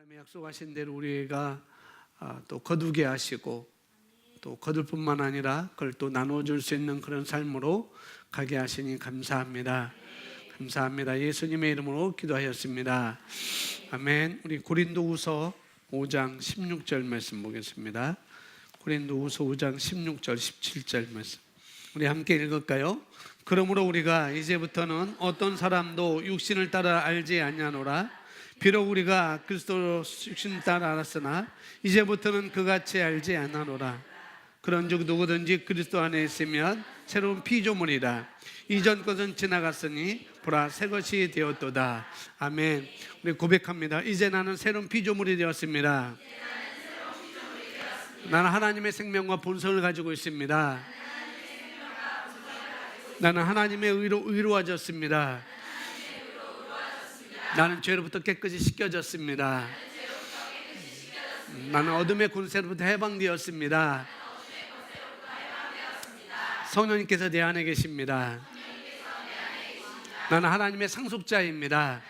하나님의 약속하신 대로 우리가 또 거두게 하시고 또 거둘 뿐만 아니라 그걸 또 나눠줄 수 있는 그런 삶으로 가게 하시니 감사합니다. 감사합니다. 예수님의 이름으로 기도하였습니다. 아멘. 우리 고린도후서 5장 16절 말씀 보겠습니다. 고린도후서 5장 16절 17절 말씀 우리 함께 읽을까요? 그러므로 우리가 이제부터는 어떤 사람도 육신을 따라 알지 아니하노라. 비록 우리가 그리스도 육신을 따라 알았으나 이제부터는 그같이 알지 아니하노라. 그런즉 누구든지 그리스도 안에 있으면 새로운 피조물이라. 이전 것은 지나갔으니 보라 새 것이 되었도다. 아멘. 우리 고백합니다. 이제 나는 새로운 피조물이 되었습니다. 나는 하나님의 생명과 본성을 가지고 있습니다. 나는 하나님의 의로 의로워졌습니다. 나는 죄로부터 깨끗이 씻겨졌습니다. 나는 어둠의 권세로부터 해방되었습니다. 성령님께서 내 안에 계십니다. 나는 하나님의 상속자입니다.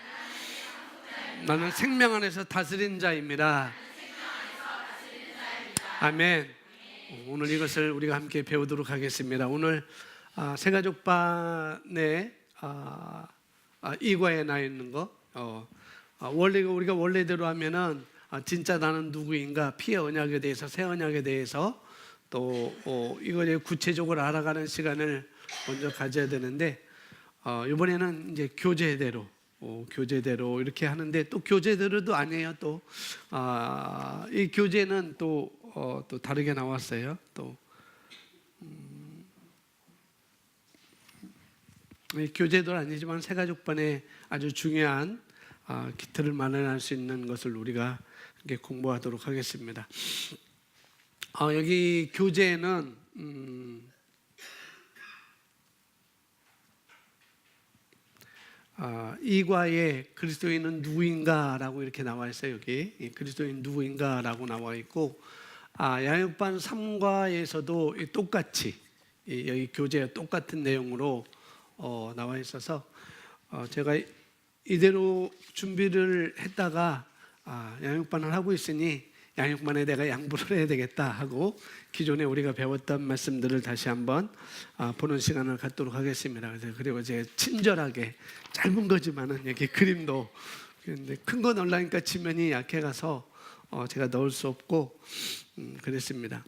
나는 생명 안에서 다스린 자입니다. 아멘. 오늘 이것을 우리가 함께 배우도록 하겠습니다. 오늘 새가족반에 이과에 나 있는 거 원래 우리가 원래대로 하면은 진짜 나는 누구인가 피의 언약에 대해서 새 언약에 대해서 또 이걸 구체적으로 알아가는 시간을 먼저 가져야 되는데 이번에는 이제 교제대로 이렇게 하는데 또 교제대로도 아니에요. 또 이 교제는 또 다르게 나왔어요. 또 교제도 아니지만 새가족반에 아주 중요한 기틀을 마련할 수 있는 것을 우리가 이렇게 공부하도록 하겠습니다. 여기 교제는 이과에 그리스도인은 누구인가라고 이렇게 나와 있어요. 여기 그리스도인 누구인가라고 나와 있고 양육반 3과에서도 똑같이 여기 교제와 똑같은 내용으로 나와 있어서 제가 이대로 준비를 했다가 양육반을 하고 있으니 양육반에 내가 양보를 해야 되겠다 하고 기존에 우리가 배웠던 말씀들을 다시 한번 보는 시간을 갖도록 하겠습니다. 그리고 이제 친절하게 짧은 거지만은 여기 그림도 큰 거 넣으려니까 지면이 약해가서 제가 넣을 수 없고 그랬습니다.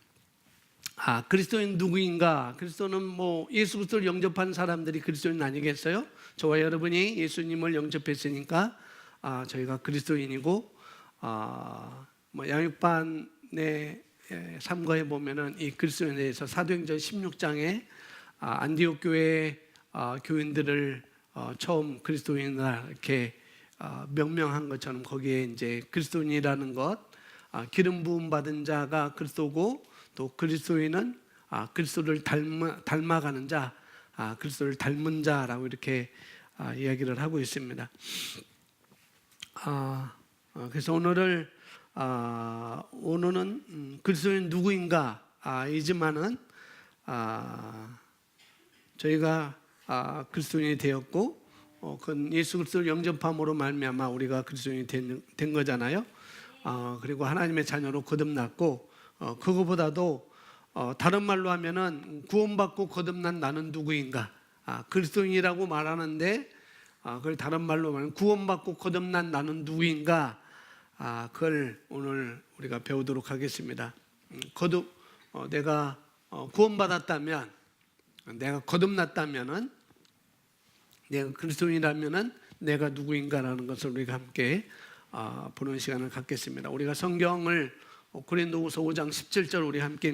그리스도인 누구인가? 그리스도는 뭐 예수 그리스도를 영접한 사람들이 그리스도인 아니겠어요? 저와 여러분이 예수님을 영접했으니까 저희가 그리스도인이고 뭐 양육반의 3과에 보면은 이 그리스도인에 대해서 사도행전 16장에 안디옥 교회 교인들을 처음 그리스도인이라 이렇게 명명한 것처럼 거기에 이제 그리스도인이라는 것, 기름 부음 받은 자가 그리스도고 또 그리스도인은 그리스도를 닮아가는 자, 그리스도를 닮은 자라고 이렇게 이야기를 하고 있습니다. 그래서 오늘은 그리스도인 누구인가 이지만은 저희가 그리스도인이 되었고 그건 예수 그리스도를 영접함으로 말미암아 우리가 그리스도인이 된 거잖아요. 그리고 하나님의 자녀로 거듭났고 그거보다도 다른 말로 하면은 구원받고 거듭난 나는 누구인가? 그리스도인이라고 말하는데 그걸 다른 말로 말하면 구원받고 거듭난 나는 누구인가? 그걸 오늘 우리가 배우도록 하겠습니다. 내가 구원받았다면, 내가 거듭났다면은, 내가 그리스도인이라면은 내가 누구인가라는 것을 우리가 함께 보는 시간을 갖겠습니다. 우리가 성경을 고린도후서 5장 17절 우리 함께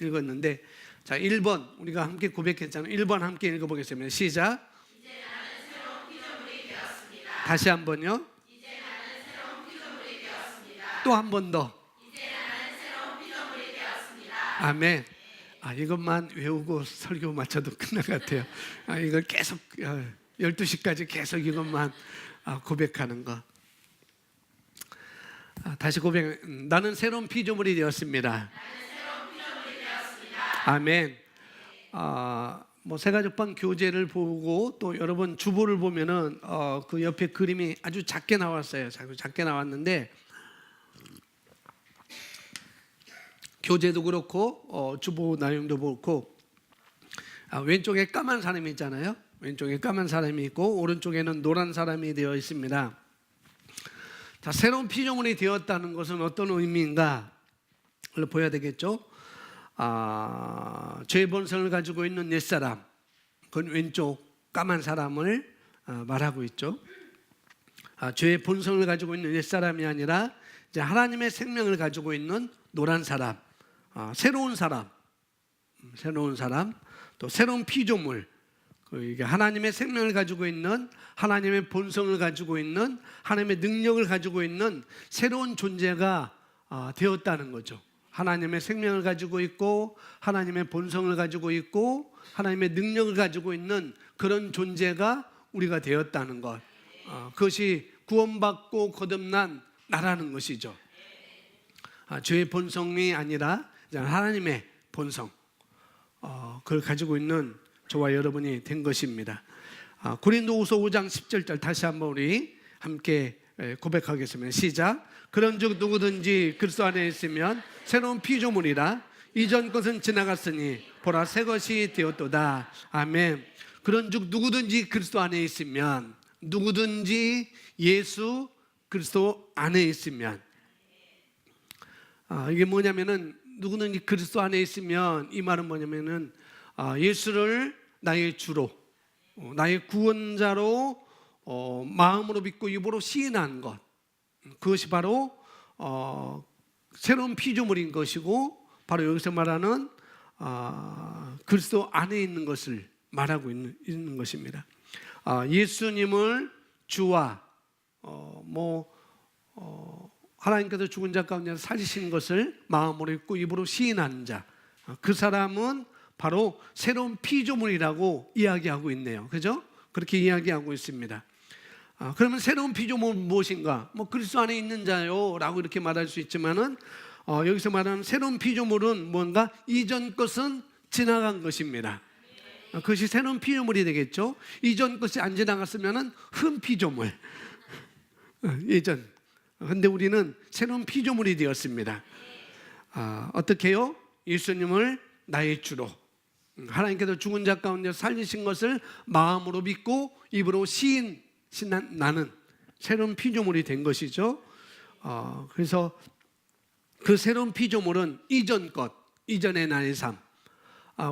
읽었는데, 자 1번 우리가 함께 고백했잖아요. 1번 함께 읽어보겠습니다. 시작. 이제 나는 새로운 피조물이 되었습니다. 다시 한번요. 이제 나는 새로운 피조물이 되었습니다. 또 한 번 더. 이제 나는 새로운 피조물이 되었습니다. 아멘. 이것만 외우고 설교 마쳐도 끝날 것 같아요. 이걸 계속 12시까지 계속 이것만 고백하는 거. 다시 고백. 나는 새로운 피조물이 되었습니다. 나는 새로운 피조물이 되었습니다. 아멘. 뭐 새가족반 교재를 보고 또 여러분 주보를 보면은 그 옆에 그림이 아주 작게 나왔어요. 작게 나왔는데 교재도 그렇고 주보 내용도 그렇고 왼쪽에 까만 사람이 있잖아요. 왼쪽에 까만 사람이 있고 오른쪽에는 노란 사람이 되어 있습니다. 자, 새로운 피조물이 되었다는 것은 어떤 의미인가? 를 보여야 되겠죠. 죄의 본성을 가지고 있는 옛사람, 그건 왼쪽 까만 사람을 말하고 있죠. 죄의 본성을 가지고 있는 옛사람이 아니라 이제 하나님의 생명을 가지고 있는 노란 사람, 새로운 사람, 또 새로운 피조물, 이게 하나님의 생명을 가지고 있는, 하나님의 본성을 가지고 있는, 하나님의 능력을 가지고 있는 새로운 존재가 되었다는 거죠. 하나님의 생명을 가지고 있고, 하나님의 본성을 가지고 있고, 하나님의 능력을 가지고 있는 그런 존재가 우리가 되었다는 것. 그것이 구원받고 거듭난 나라는 것이죠. 죄의 본성이 아니라 하나님의 본성, 그걸 가지고 있는 저와 여러분이 된 것입니다. 고린도후서 5장 17절 다시 한번 우리 함께 고백하겠습니다. 시작. 그런즉 누구든지 그리스도 안에 있으면 새로운 피조물이라 이전 것은 지나갔으니 보라 새 것이 되었도다. 아멘. 그런즉 누구든지 그리스도 안에 있으면, 누구든지 예수 그리스도 안에 있으면, 이게 뭐냐면은 누구든지 그리스도 안에 있으면, 이 말은 뭐냐면은 예수를 나의 주로, 나의 구원자로 마음으로 믿고 입으로 시인한 것, 그것이 바로 새로운 피조물인 것이고, 바로 여기서 말하는 그리스도 안에 있는 것을 말하고 있는 것입니다. 예수님을 주와 하나님께서 죽은 자 가운데 살리신 것을 마음으로 믿고 입으로 시인하는 자, 그 사람은 바로 새로운 피조물이라고 이야기하고 있네요. 그죠? 그렇게 이야기하고 있습니다. 그러면 새로운 피조물은 무엇인가? 그리스도 안에 있는 자요 라고 이렇게 말할 수 있지만은 여기서 말하는 새로운 피조물은 뭔가 이전 것은 지나간 것입니다. 그것이 새로운 피조물이 되겠죠. 이전 것이 안 지나갔으면은 흠 피조물. 예전. 근데 우리는 새로운 피조물이 되었습니다. 어떻게요? 예수님을 나의 주로, 하나님께서 죽은 자 가운데 살리신 것을 마음으로 믿고 입으로 시인한 나는 새로운 피조물이 된 것이죠. 그래서 그 새로운 피조물은 이전 것, 이전의 나의 삶.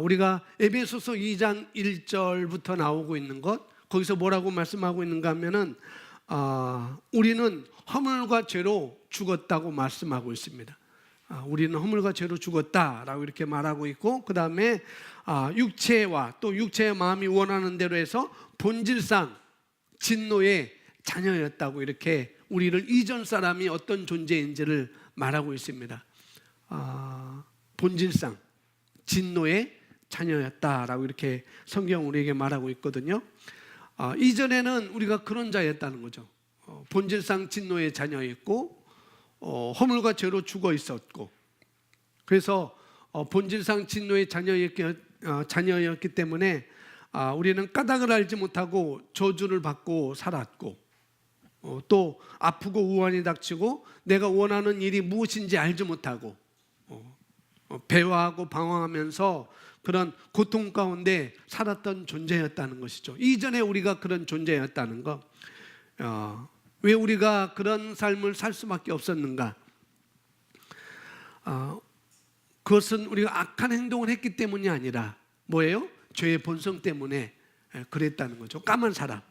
우리가 에베소서 2장 1절부터 나오고 있는 것, 거기서 뭐라고 말씀하고 있는가 하면은 우리는 허물과 죄로 죽었다고 말씀하고 있습니다. 우리는 허물과 죄로 죽었다라고 이렇게 말하고 있고, 그 다음에 육체와 또 육체의 마음이 원하는 대로 해서 본질상 진노의 자녀였다고 이렇게 우리를 이전 사람이 어떤 존재인지를 말하고 있습니다. 본질상 진노의 자녀였다라고 이렇게 성경 우리에게 말하고 있거든요. 이전에는 우리가 그런 자였다는 거죠. 본질상 진노의 자녀였고, 허물과 죄로 죽어 있었고, 그래서 본질상 진노의 자녀였기 때문에 우리는 까닭을 알지 못하고 저주를 받고 살았고, 또 아프고 우환이 닥치고 내가 원하는 일이 무엇인지 알지 못하고 배화하고 방황하면서 그런 고통 가운데 살았던 존재였다는 것이죠. 이전에 우리가 그런 존재였다는 것. 왜 우리가 그런 삶을 살 수밖에 없었는가? 그것은 우리가 악한 행동을 했기 때문이 아니라 뭐예요? 죄의 본성 때문에 그랬다는 거죠. 까만 사람.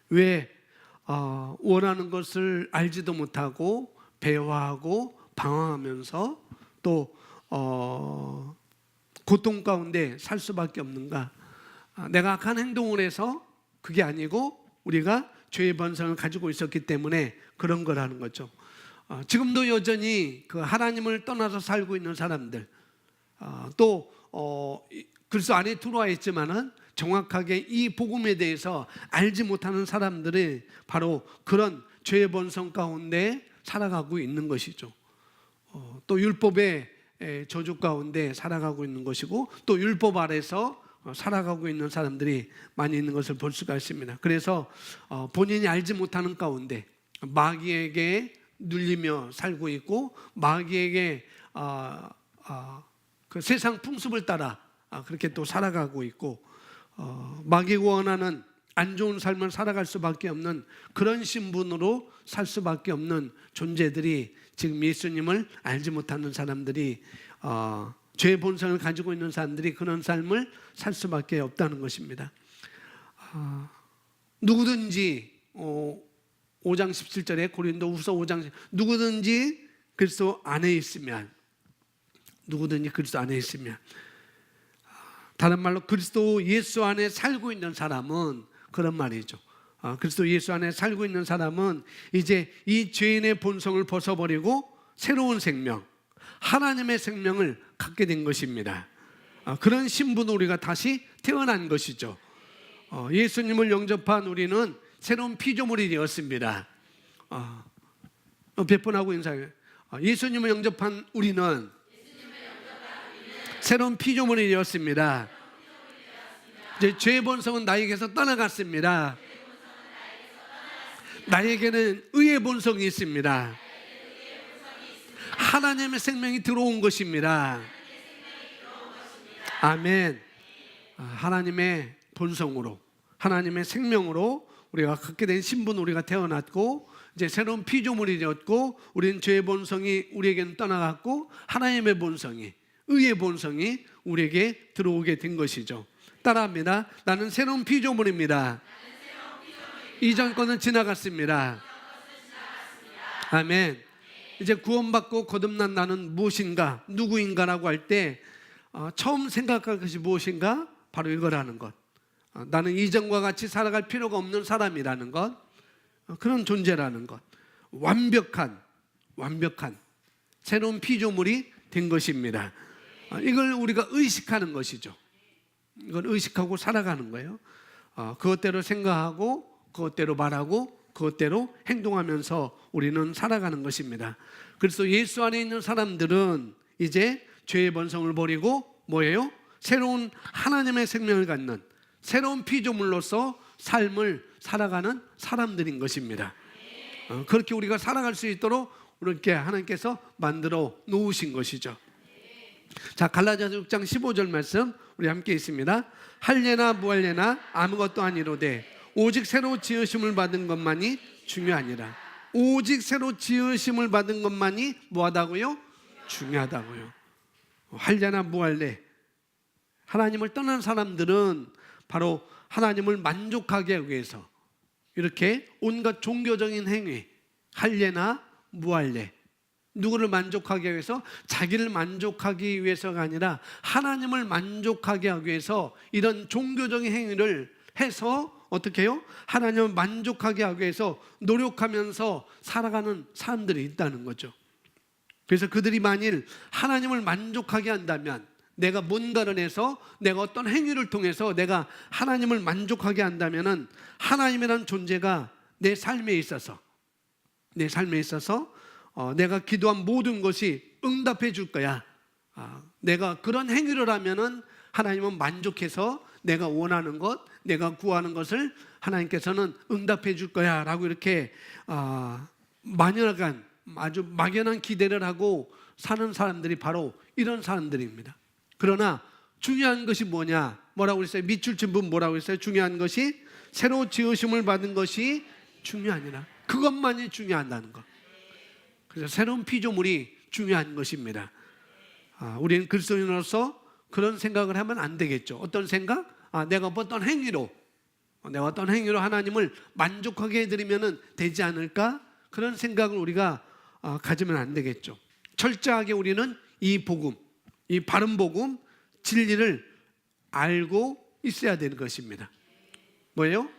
왜 원하는 것을 알지도 못하고 배화하고 방황하면서 또 고통 가운데 살 수밖에 없는가? 내가 악한 행동을 해서 그게 아니고 우리가 죄의 본성을 가지고 있었기 때문에 그런 거라는 거죠. 지금도 여전히 그 하나님을 떠나서 살고 있는 사람들, 또 그리스도 안에 들어와 있지만은 정확하게 이 복음에 대해서 알지 못하는 사람들이 바로 그런 죄의 본성 가운데 살아가고 있는 것이죠. 또 율법의 저주 가운데 살아가고 있는 것이고, 또 율법 아래서 살아가고 있는 사람들이 많이 있는 것을 볼 수가 있습니다. 그래서 본인이 알지 못하는 가운데 마귀에게 눌리며 살고 있고, 마귀에게 그 세상 풍습을 따라 그렇게 또 살아가고 있고, 마귀가 원하는 안 좋은 삶을 살아갈 수밖에 없는 그런 신분으로 살 수밖에 없는 존재들이, 지금 예수님을 알지 못하는 사람들이, 죄의 본성을 가지고 있는 사람들이 그런 삶을 살 수밖에 없다는 것입니다. 누구든지 5장 17절에 고린도후서 5장, 누구든지 그리스도 안에 있으면, 누구든지 그리스도 안에 있으면, 다른 말로 그리스도 예수 안에 살고 있는 사람은, 그런 말이죠. 그리스도 예수 안에 살고 있는 사람은 이제 이 죄인의 본성을 벗어버리고 새로운 생명, 하나님의 생명을 갖게 된 것입니다. 그런 신분으로 우리가 다시 태어난 것이죠. 예수님을 영접한 우리는 새로운 피조물이 되었습니다. 베푼하고 인사해요. 예수님을 영접한 우리는 새로운 피조물이 되었습니다. 이제 죄의 본성은 나에게서 떠나갔습니다. 나에게는 의의 본성이 있습니다. 하나님의 생명이 들어온 것입니다. 아멘. 하나님의 본성으로, 하나님의 생명으로 우리가 갖게 된 신분, 우리가 태어났고 이제 새로운 피조물이 되었고, 우리는 죄의 본성이 우리에게는 떠나갔고 하나님의 본성이, 의의 본성이 우리에게 들어오게 된 것이죠. 따라합니다. 나는 새로운 피조물입니다. 이전 것은 지나갔습니다. 아멘. 이제 구원받고 거듭난 나는 무엇인가, 누구인가라고 할 때 처음 생각할 것이 무엇인가? 바로 이거라는 것. 나는 이전과 같이 살아갈 필요가 없는 사람이라는 것, 그런 존재라는 것, 완벽한 새로운 피조물이 된 것입니다. 이걸 우리가 의식하는 것이죠. 이걸 의식하고 살아가는 거예요. 그것대로 생각하고, 그것대로 말하고, 그것대로 행동하면서 우리는 살아가는 것입니다. 그래서 예수 안에 있는 사람들은 이제 죄의 본성을 버리고 뭐예요? 새로운 하나님의 생명을 갖는 새로운 피조물로서 삶을 살아가는 사람들인 것입니다. 그렇게 우리가 살아갈 수 있도록 이렇게 하나님께서 만들어 놓으신 것이죠. 자, 갈라디아서 6장 15절 말씀 우리 함께 있습니다. 할례나 무할례나 아무것도 아니로되 오직 새로 지으심을 받은 것만이 중요하니라. 오직 새로 지으심을 받은 것만이 뭐하다고요? 중요하다고요. 할례나 무할례, 하나님을 떠난 사람들은 바로 하나님을 만족하게 하기 위해서 이렇게 온갖 종교적인 행위, 할례나 무할례, 누구를 만족하기 위해서, 자기를 만족하기 위해서가 아니라 하나님을 만족하게 하기 위해서 이런 종교적인 행위를 해서 어떻게 해요? 하나님을 만족하게 하기 위해서 노력하면서 살아가는 사람들이 있다는 거죠. 그래서 그들이 만일 하나님을 만족하게 한다면, 내가 뭔가를 해서, 내가 어떤 행위를 통해서 내가 하나님을 만족하게 한다면은 하나님이라는 존재가 내 삶에 있어서 내가 기도한 모든 것이 응답해 줄 거야. 내가 그런 행위를 하면은 하나님은 만족해서 내가 원하는 것, 내가 구하는 것을 하나님께서는 응답해 줄 거야 라고 이렇게 만연한, 아주 막연한 기대를 하고 사는 사람들이 바로 이런 사람들입니다. 그러나 중요한 것이 뭐냐? 뭐라고 그랬어요? 밑줄 친 분 뭐라고 그랬어요? 중요한 것이 새로 지으심을 받은 것이 중요하니라. 그것만이 중요하다는 것. 그래서 새로운 피조물이 중요한 것입니다. 우리는 그리스도인으로서 그런 생각을 하면 안 되겠죠. 어떤 생각? 내가 어떤 행위로 하나님을 만족하게 해드리면 되지 않을까? 그런 생각을 우리가 가지면 안 되겠죠. 철저하게 우리는 이 복음, 이 바른 복음, 진리를 알고 있어야 되는 것입니다. 뭐예요?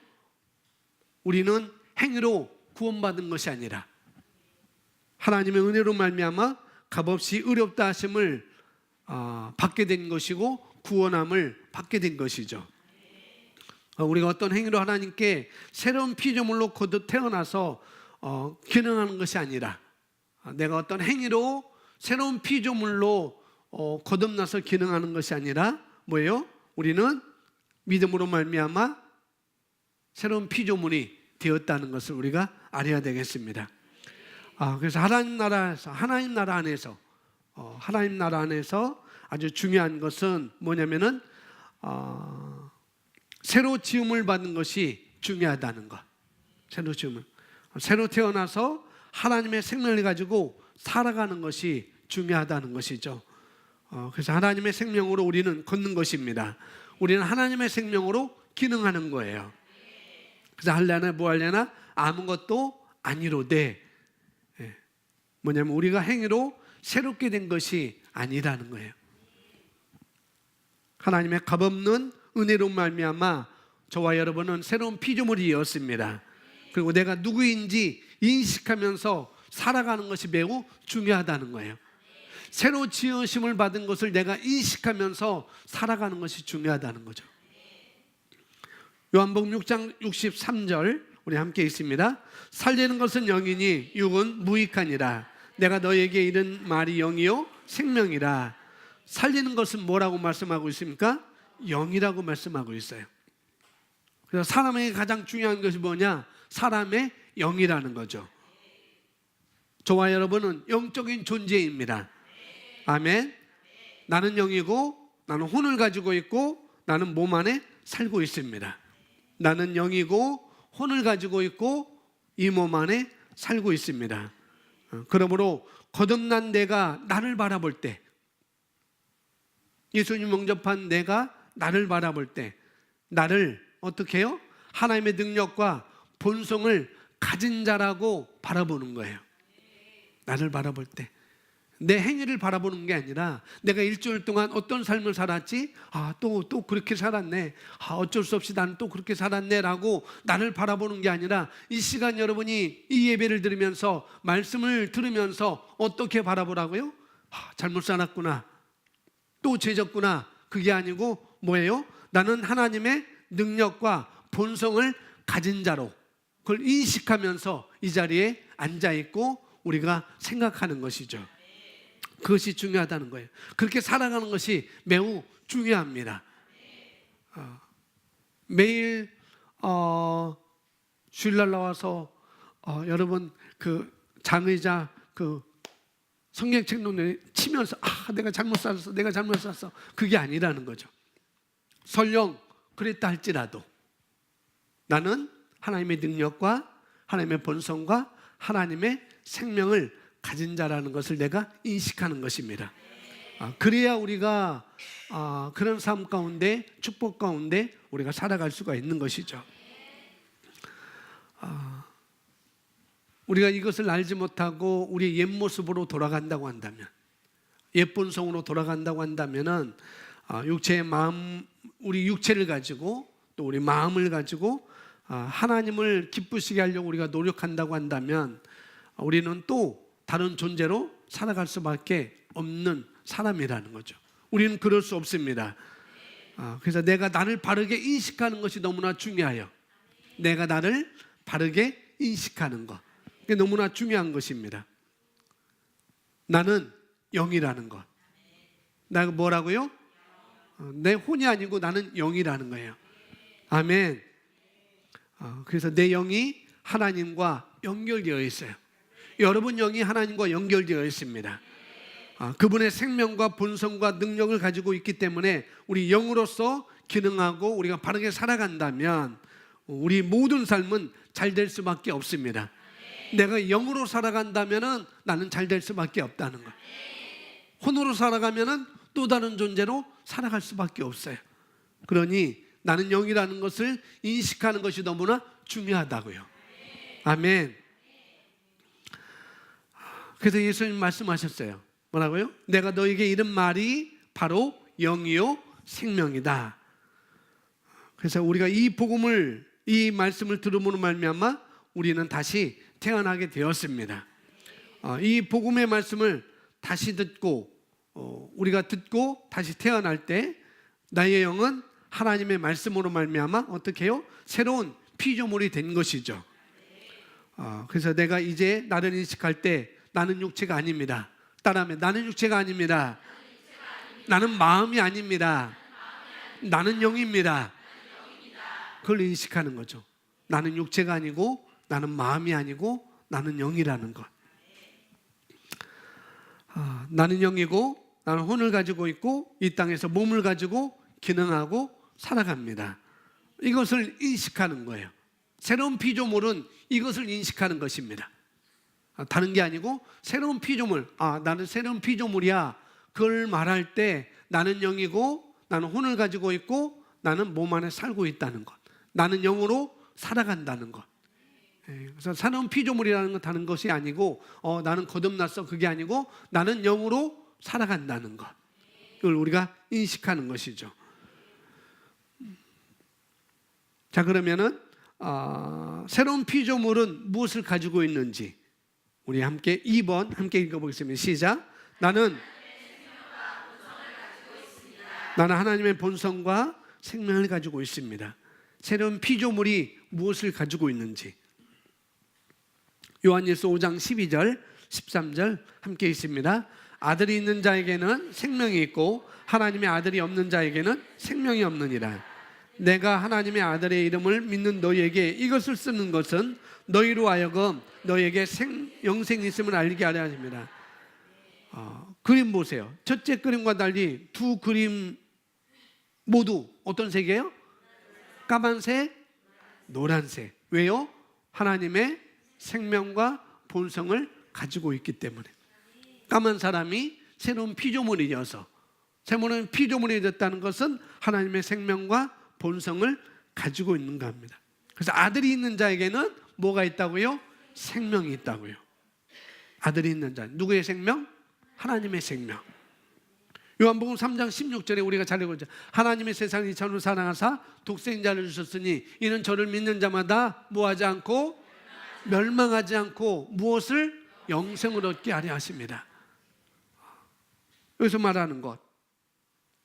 우리는 행위로 구원받은 것이 아니라 하나님의 은혜로 말미암아 값없이 의롭다 하심을 받게 된 것이고, 구원함을 받게 된 것이죠. 우리가 어떤 행위로 하나님께 새로운 피조물로 거듭 태어나서 기능하는 것이 아니라, 내가 어떤 행위로 새로운 피조물로 거듭나서 기능하는 것이 아니라 뭐예요? 우리는 믿음으로 말미암아 새로운 피조물이 되었다는 것을 우리가 알아야 되겠습니다. 그래서 하나님 나라 안에서 하나님 나라 안에서 아주 중요한 것은 뭐냐면은 새로 지음을 받는 것이 중요하다는 것. 새로 태어나서 하나님의 생명을 가지고 살아가는 것이 중요하다는 것이죠. 그래서 하나님의 생명으로 우리는 걷는 것입니다. 우리는 하나님의 생명으로 기능하는 거예요. 그래서 하려나 뭐 하려나 아무것도 아니로되, 뭐냐면 우리가 행위로 새롭게 된 것이 아니라는 거예요. 하나님의 값없는 은혜로 말미암아 저와 여러분은 새로운 피조물이었습니다. 그리고 내가 누구인지 인식하면서 살아가는 것이 매우 중요하다는 거예요. 새로 지으심을 받은 것을 내가 인식하면서 살아가는 것이 중요하다는 거죠. 요한복음 6장 63절 우리 함께 읽습니다. 살리는 것은 영이니 육은 무익하니라. 내가 너에게 이른 말이 영이요 생명이라. 살리는 것은 뭐라고 말씀하고 있습니까? 영이라고 말씀하고 있어요. 그래서 사람에게 가장 중요한 것이 뭐냐? 사람의 영이라는 거죠. 저와 여러분은 영적인 존재입니다. 아멘. 나는 영이고 나는 혼을 가지고 있고 나는 몸 안에 살고 있습니다. 나는 영이고 혼을 가지고 있고 이 몸 안에 살고 있습니다. 그러므로 거듭난 내가 나를 바라볼 때, 예수님 영접한 내가 나를 바라볼 때 나를 어떻게 해요? 하나님의 능력과 본성을 가진 자라고 바라보는 거예요. 나를 바라볼 때 내 행위를 바라보는 게 아니라 내가 일주일 동안 어떤 삶을 살았지? 또 그렇게 살았네. 어쩔 수 없이 나는 또 그렇게 살았네 라고 나를 바라보는 게 아니라 이 시간 여러분이 이 예배를 들으면서 말씀을 들으면서 어떻게 바라보라고요? 잘못 살았구나, 또 죄졌구나. 그게 아니고 뭐예요? 나는 하나님의 능력과 본성을 가진 자로 그걸 인식하면서 이 자리에 앉아있고 우리가 생각하는 것이죠. 그것이 중요하다는 거예요. 그렇게 살아가는 것이 매우 중요합니다. 매일 주일날 나와서 여러분 그 장의자 그 성경책 논에 치면서 내가 잘못 살았어 그게 아니라는 거죠. 설령 그랬다 할지라도 나는 하나님의 능력과 하나님의 본성과 하나님의 생명을 가진 자라는 것을 내가 인식하는 것입니다. 그래야 우리가 그런 삶 가운데, 축복 가운데 우리가 살아갈 수가 있는 것이죠. 우리가 이것을 알지 못하고 우리의 옛 모습으로 돌아간다고 한다면, 옛 본성으로 돌아간다고 한다면은 육체의 마음, 우리 육체를 가지고 또 우리 마음을 가지고 하나님을 기쁘시게 하려고 우리가 노력한다고 한다면 우리는 또 다른 존재로 살아갈 수밖에 없는 사람이라는 거죠. 우리는 그럴 수 없습니다. 그래서 내가 나를 바르게 인식하는 것이 너무나 중요해요. 내가 나를 바르게 인식하는 것, 그게 너무나 중요한 것입니다. 나는 영이라는 것. 나 뭐라고요? 내 혼이 아니고 나는 영이라는 거예요. 아멘. 그래서 내 영이 하나님과 연결되어 있어요. 여러분 영이 하나님과 연결되어 있습니다. 그분의 생명과 본성과 능력을 가지고 있기 때문에 우리 영으로서 기능하고 우리가 바르게 살아간다면 우리 모든 삶은 잘 될 수밖에 없습니다. 내가 영으로 살아간다면 나는 잘 될 수밖에 없다는 것. 혼으로 살아가면 또 다른 존재로 살아갈 수밖에 없어요. 그러니 나는 영이라는 것을 인식하는 것이 너무나 중요하다고요. 아멘. 그래서 예수님 말씀하셨어요. 뭐라고요? 내가 너에게 이른 말이 바로 영이요 생명이다. 그래서 우리가 이 복음을, 이 말씀을 들음으로 말미암아 우리는 다시 태어나게 되었습니다. 이 복음의 말씀을 다시 듣고 우리가 듣고 다시 태어날 때 나의 영은 하나님의 말씀으로 말미암아 어떻게 해요? 새로운 피조물이 된 것이죠. 그래서 내가 이제 나를 인식할 때 나는 육체가 아닙니다. 따라하면 나는 육체가 아닙니다. 나는 마음이 아닙니다. 나는 영입니다. 그걸 인식하는 거죠. 나는 육체가 아니고 나는 마음이 아니고 나는 영이라는 것. 나는 영이고 나는 혼을 가지고 있고 이 땅에서 몸을 가지고 기능하고 살아갑니다. 이것을 인식하는 거예요. 새로운 피조물은 이것을 인식하는 것입니다. 다른 게 아니고 새로운 피조물, 나는 새로운 피조물이야. 그걸 말할 때 나는 영이고 나는 혼을 가지고 있고 나는 몸 안에 살고 있다는 것, 나는 영으로 살아간다는 것. 그래서 새로운 피조물이라는 건 다른 것이 아니고 나는 거듭났어, 그게 아니고 나는 영으로 살아간다는 것, 이걸 우리가 인식하는 것이죠. 자, 그러면은 새로운 피조물은 무엇을 가지고 있는지 우리 함께 2번 함께 읽어보겠습니다. 시작. 나는 하나님의 본성과 생명을 가지고 있습니다. 새로운 피조물이 무엇을 가지고 있는지 요한일서 5장 12절 13절 함께 있습니다. 아들이 있는 자에게는 생명이 있고 하나님의 아들이 없는 자에게는 생명이 없느니라. 내가 하나님의 아들의 이름을 믿는 너희에게 이것을 쓰는 것은 너희로 하여금 너희에게 영생이 있음을 알게 하려 합니다. 그림 보세요. 첫째 그림과 달리 두 그림 모두 어떤 색이에요? 까만색, 노란색. 왜요? 하나님의 생명과 본성을 가지고 있기 때문에. 까만 사람이 새로운 피조물이어서, 새로운 피조물이 됐다는 것은 하나님의 생명과 본성을 가지고 있는가 합니다. 그래서 아들이 있는 자에게는 뭐가 있다고요? 생명이 있다고요. 아들이 있는 자, 누구의 생명? 하나님의 생명. 요한복음 3장 16절에 우리가 잘 읽었죠. 하나님의 세상을 이처럼 사랑하사 독생자를 주셨으니 이는 저를 믿는 자마다 뭐하지 않고 멸망하지 않고 무엇을? 영생을 얻게 하려 하십니다. 여기서 말하는 것,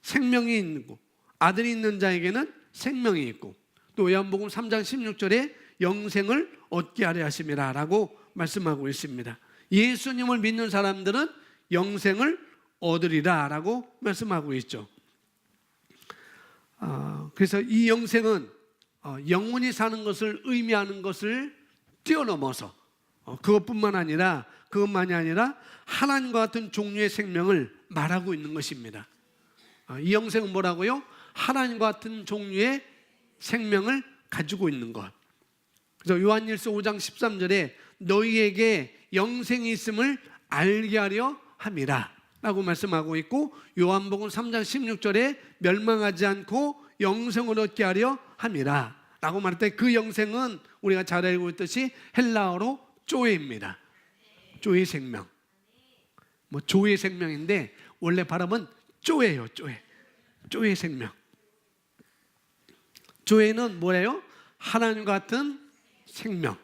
생명이 있는 것, 아들이 있는 자에게는 생명이 있고 또 요한복음 3장 16절에 영생을 얻게 하려 하심이라 라고 말씀하고 있습니다. 예수님을 믿는 사람들은 영생을 얻으리라 라고 말씀하고 있죠. 그래서 이 영생은 영원히 사는 것을 의미하는 것을 뛰어넘어서 그것만이 아니라 하나님과 같은 종류의 생명을 말하고 있는 것입니다. 이 영생은 뭐라고요? 하나님과 같은 종류의 생명을 가지고 있는 것. 그래서 요한일서 5장 13절에 너희에게 영생이 있음을 알게 하려 함이라 라고 말씀하고 있고 요한복음 3장 16절에 멸망하지 않고 영생을 얻게 하려 함이라 라고 말할 때 그 영생은 우리가 잘 알고 있듯이 헬라어로 조에입니다. 조의 생명. 조의 생명인데 원래 발음은 조예요. 조의 생명. 조에는 뭐예요? 하나님과 같은 생명,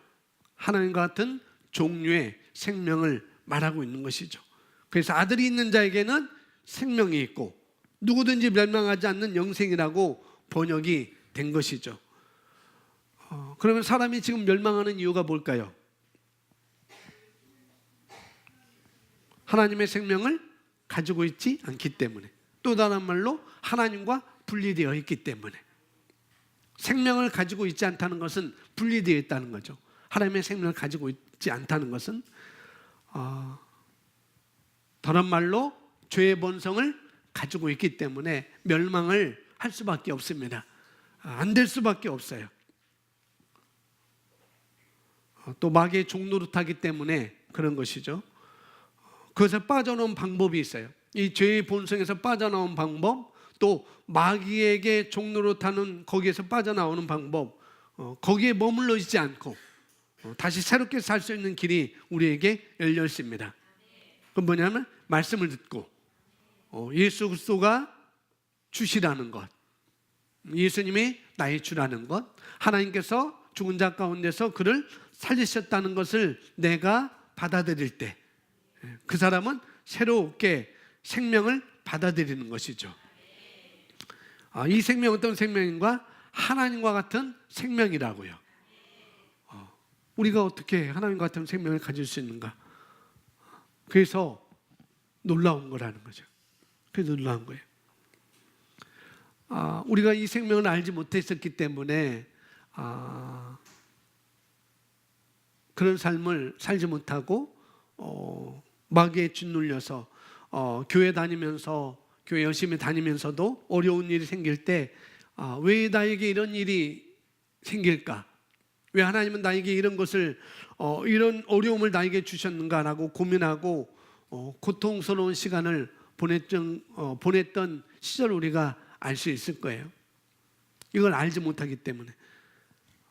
하나님과 같은 종류의 생명을 말하고 있는 것이죠. 그래서 아들이 있는 자에게는 생명이 있고 누구든지 멸망하지 않는 영생이라고 번역이 된 것이죠. 그러면 사람이 지금 멸망하는 이유가 뭘까요? 하나님의 생명을 가지고 있지 않기 때문에, 또 다른 말로 하나님과 분리되어 있기 때문에. 생명을 가지고 있지 않다는 것은 분리되어 있다는 거죠. 하나님의 생명을 가지고 있지 않다는 것은 다른 말로 죄의 본성을 가지고 있기 때문에 멸망을 할 수밖에 없습니다. 안 될 수밖에 없어요. 또 마귀의 종노릇하기 때문에 그런 것이죠. 그것에 빠져나온 방법이 있어요. 이 죄의 본성에서 빠져나온 방법, 또 마귀에게 종노릇하는 거기에서 빠져나오는 방법, 거기에 머물러 있지 않고 다시 새롭게 살 수 있는 길이 우리에게 열려 있습니다. 그건 뭐냐면 말씀을 듣고 예수 그리스도가 주시라는 것, 예수님이 나의 주라는 것, 하나님께서 죽은 자 가운데서 그를 살리셨다는 것을 내가 받아들일 때 그 사람은 새롭게 생명을 받아들이는 것이죠. 이 생명은 어떤 생명인가? 하나님과 같은 생명이라고요. 우리가 어떻게 하나님과 같은 생명을 가질 수 있는가? 그래서 놀라운 거라는 거죠. 그래서 놀라운 거예요. 우리가 이 생명을 알지 못했었기 때문에 그런 삶을 살지 못하고 마귀에 짓눌려서 교회 다니면서 교회 열심히 다니면서도 어려운 일이 생길 때 왜 나에게 이런 일이 생길까? 왜 하나님은 나에게 이런 것을 이런 어려움을 나에게 주셨는가라고 고민하고 고통스러운 시간을 보냈던 시절 우리가 알 수 있을 거예요. 이걸 알지 못하기 때문에.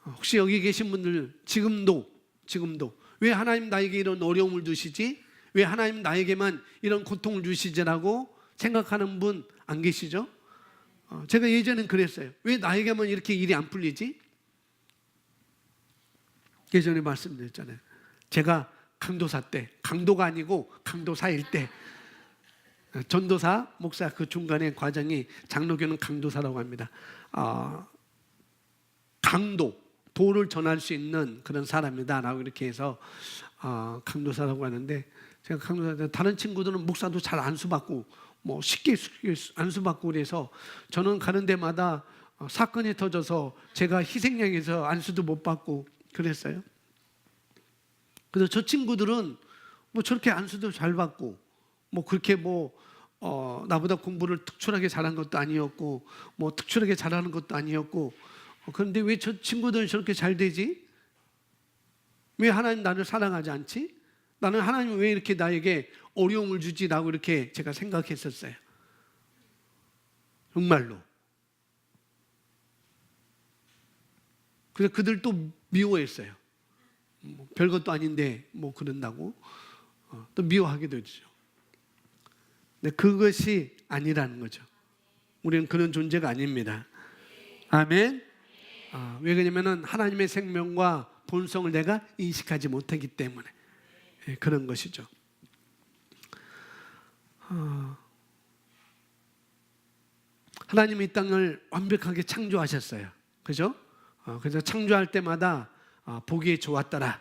혹시 여기 계신 분들 지금도 왜 하나님 나에게 이런 어려움을 주시지? 왜 하나님 나에게만 이런 고통을 주시지라고 생각하는 분 안 계시죠? 제가 예전엔 그랬어요. 왜 나에게만 이렇게 일이 안 풀리지? 예전에 말씀드렸잖아요. 제가 강도사 때, 강도가 아니고 강도사일 때, 전도사, 목사 그 중간에 과정이 장로교는 강도사라고 합니다. 도를 전할 수 있는 그런 사람이다라고 이렇게 해서 강도사라고 하는데, 제가 강도사 때 다른 친구들은 목사도 잘 안수받고 뭐 쉽게 안수받고 그래서 저는 가는 데마다 사건이 터져서 제가 희생양에서 안수도 못 받고 그랬어요. 그래서 저 친구들은 뭐 저렇게 안수도 잘 받고 뭐 그렇게 나보다 공부를 특출하게 잘한 것도 아니었고 뭐 특출하게 잘하는 것도 아니었고 그런데 왜 저 친구들은 저렇게 잘 되지? 왜 하나님 나를 사랑하지 않지? 나는 하나님 왜 이렇게 나에게 어려움을 주지라고 이렇게 제가 생각했었어요. 정말로. 그래서 그들도 미워했어요. 별것도 아닌데 뭐 그런다고 또 미워하게 되죠. 근데 그것이 아니라는 거죠. 우리는 그런 존재가 아닙니다. 아멘. 왜 그러냐면은 하나님의 생명과 본성을 내가 인식하지 못하기 때문에 그런 것이죠. 하나님이 이 땅을 완벽하게 창조하셨어요. 그죠? 그래서 창조할 때마다 보기에 좋았더라,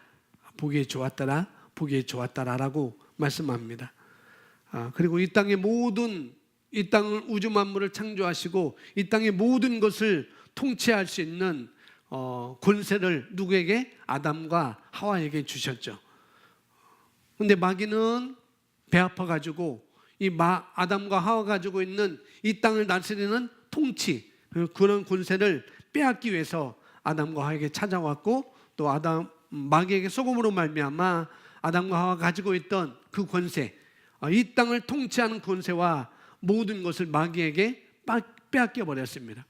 보기에 좋았더라, 보기에 좋았더라라고 말씀합니다. 그리고 이 땅의 이 땅을 우주 만물을 창조하시고 이 땅의 모든 것을 통치할 수 있는 권세를 누구에게? 아담과 하와에게 주셨죠. 근데 마귀는 배 아파가지고 아담과 하와 가지고 있는 이 땅을 다스리는 통치, 그런 권세를 빼앗기 위해서 아담과 하와에게 찾아왔고 또 마귀에게 속음으로 말미암아 아담과 하와가 가지고 있던 그 권세, 이 땅을 통치하는 권세와 모든 것을 마귀에게 빼앗겨 버렸습니다.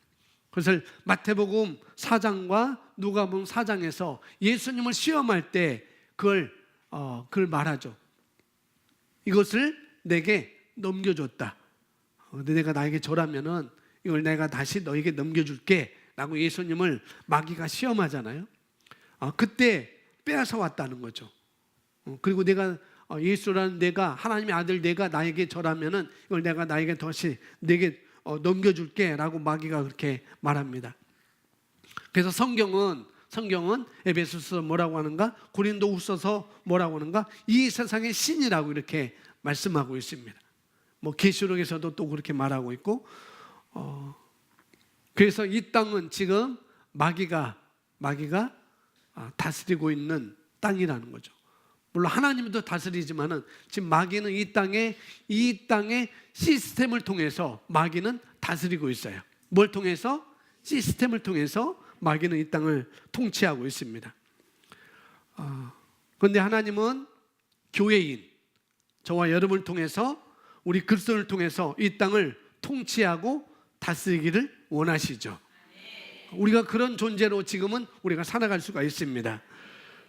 그것을 마태복음 4장과 누가복음 4장에서 예수님을 시험할 때 그걸 말하죠. 이것을 내게 넘겨줬다. 내가 나에게 절하면은 이걸 내가 다시 너에게 넘겨줄게 라고 예수님을 마귀가 시험하잖아요. 그때 빼앗아 왔다는 거죠. 그리고 내가 예수라는 내가 하나님의 아들 내가 나에게 절하면은 이걸 내가 나에게 다시 내게 넘겨줄게 라고 마귀가 그렇게 말합니다. 그래서 성경은 에베소서 뭐라고 하는가? 고린도후서서 뭐라고 하는가? 이 세상의 신이라고 이렇게 말씀하고 있습니다. 뭐 계시록에서도 또 그렇게 말하고 있고, 그래서 이 땅은 지금 마귀가 다스리고 있는 땅이라는 거죠. 물론 하나님도 다스리지만은 지금 마귀는 이 땅의 시스템을 통해서 마귀는 다스리고 있어요. 뭘 통해서? 시스템을 통해서 마귀는 이 땅을 통치하고 있습니다. 그런데 하나님은 교회인 저와 여러분을 통해서 우리 그리스도를 통해서 이 땅을 통치하고 다스리기를 원하시죠. 우리가 그런 존재로 지금은 우리가 살아갈 수가 있습니다.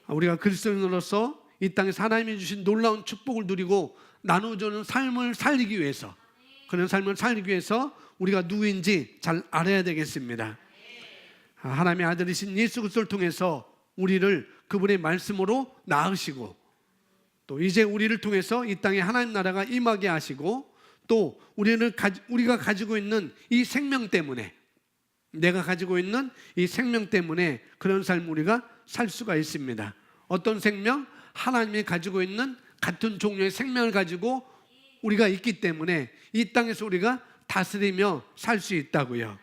우리가 그리스도인으로서 이 땅에서 하나님이 주신 놀라운 축복을 누리고 나누어주는 삶을 살기 위해서, 그런 삶을 살기 위해서 우리가 누구인지 잘 알아야 되겠습니다. 하나님의 아들이신 예수 그리스도를 통해서 우리를 그분의 말씀으로 낳으시고 또 이제 우리를 통해서 이 땅에 하나님 나라가 임하게 하시고 또 우리가 가지고 있는 이 생명 때문에, 내가 가지고 있는 이 생명 때문에 그런 삶을 우리가 살 수가 있습니다. 어떤 생명? 하나님이 가지고 있는 같은 종류의 생명을 가지고 우리가 있기 때문에 이 땅에서 우리가 다스리며 살 수 있다고요.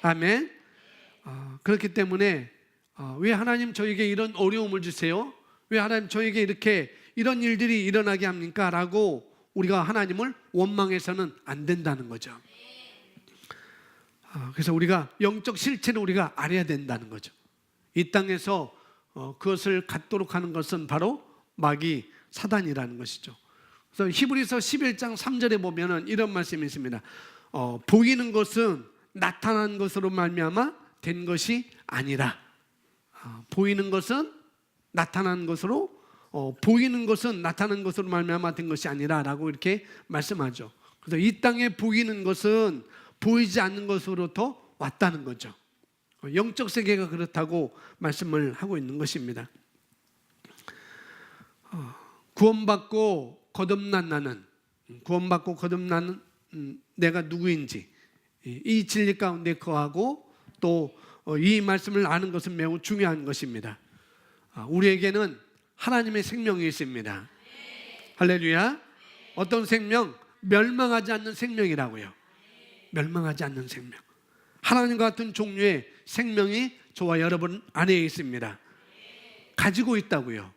아멘. 그렇기 때문에 왜 하나님 저에게 이런 어려움을 주세요? 왜 하나님 저에게 이런 일들이 일어나게 합니까? 라고 우리가 하나님을 원망해서는 안 된다는 거죠. 그래서 우리가 영적 실체를 우리가 알아야 된다는 거죠. 이 땅에서 그것을 갖도록 하는 것은 바로 마귀 사단이라는 것이죠. 그래서 히브리서 11장 3절에 보면은 이런 말씀이 있습니다. 보이는 것은 나타난 것으로 말미암아 된 것이 아니라, 보이는 것은 나타난 것으로, 보이는 것은 나타난 것으로 말미암아 된 것이 아니라라고 이렇게 말씀하죠. 그래서 이 땅에 보이는 것은 보이지 않는 것으로부터 왔다는 거죠. 영적 세계가 그렇다고 말씀을 하고 있는 것입니다. 구원받고 거듭난 나는, 구원받고 거듭난 내가 누구인지 이 진리 가운데 거하고 또 이 말씀을 아는 것은 매우 중요한 것입니다. 우리에게는 하나님의 생명이 있습니다. 할렐루야. 어떤 생명? 멸망하지 않는 생명이라고요. 멸망하지 않는 생명. 하나님과 같은 종류의 생명이 저와 여러분 안에 있습니다. 가지고 있다고요.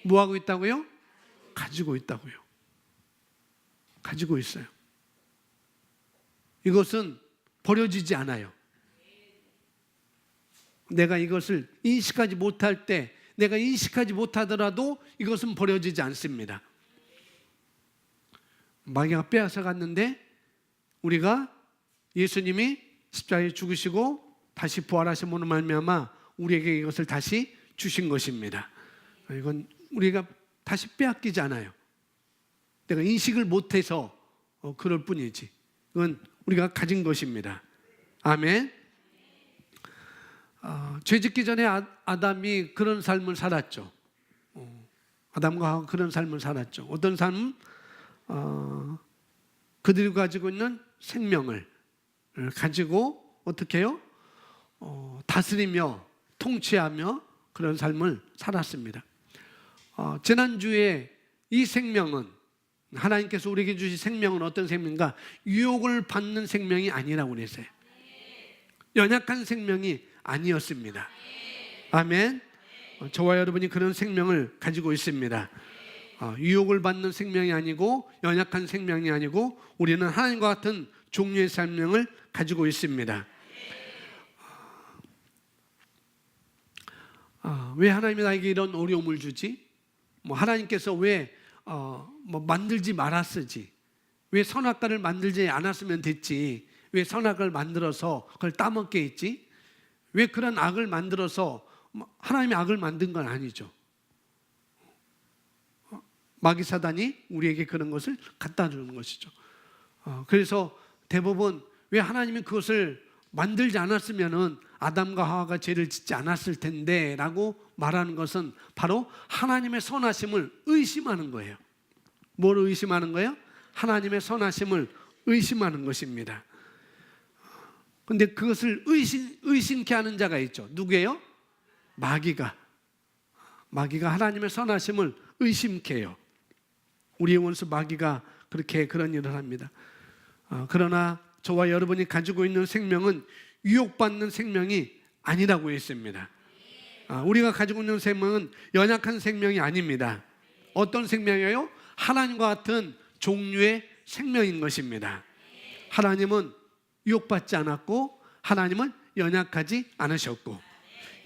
뭐하고 있다고요? 가지고 있다고요. 가지고 있어요. 이것은 버려지지 않아요. 내가 이것을 인식하지 못할 때, 내가 인식하지 못하더라도 이것은 버려지지 않습니다. 마귀가 빼앗아 갔는데 우리가 예수님이 십자가에 죽으시고 다시 부활하심으로 말미암아 우리에게 이것을 다시 주신 것입니다. 이건 우리가 다시 빼앗기지 않아요. 내가 인식을 못해서 그럴 뿐이지. 이건 우리가 가진 것입니다. 아멘. 죄짓기 전에 아담이 그런 삶을 살았죠. 아담과 하와 그런 삶을 살았죠. 어떤 삶? 그들이 가지고 있는 생명을 가지고 어떻게 해요? 다스리며 통치하며 그런 삶을 살았습니다. 지난주에 이 생명은, 하나님께서 우리에게 주신 생명은 어떤 생명인가? 유혹을 받는 생명이 아니라고 그랬어요. 연약한 생명이 아니었습니다. 아멘. 저와 여러분이 그런 생명을 가지고 있습니다. 유혹을 받는 생명이 아니고 연약한 생명이 아니고 우리는 하나님과 같은 종류의 생명을 가지고 있습니다. 왜 하나님이 나에게 이런 어려움을 주지? 하나님께서 왜 만들지 말았으지? 왜 선악과를 만들지 않았으면 됐지? 왜 선악을 만들어서 그걸 따먹게 했지? 왜 그런 악을 만들어서, 하나님이 악을 만든 건 아니죠. 마귀 사단이 우리에게 그런 것을 갖다 주는 것이죠. 그래서 대부분 왜 하나님이 그것을 만들지 않았으면은 아담과 하와가 죄를 짓지 않았을 텐데 라고 말하는 것은 바로 하나님의 선하심을 의심하는 거예요. 뭘 의심하는 거예요? 하나님의 선하심을 의심하는 것입니다. 근데 그것을 의심케 하는 자가 있죠. 누구예요? 마귀가 하나님의 선하심을 의심케 해요. 우리의 원수 마귀가 그런 일을 합니다. 그러나 저와 여러분이 가지고 있는 생명은 유혹받는 생명이 아니라고 했습니다. 우리가 가지고 있는 생명은 연약한 생명이 아닙니다. 어떤 생명이에요? 하나님과 같은 종류의 생명인 것입니다. 하나님은 유혹받지 않았고 하나님은 연약하지 않으셨고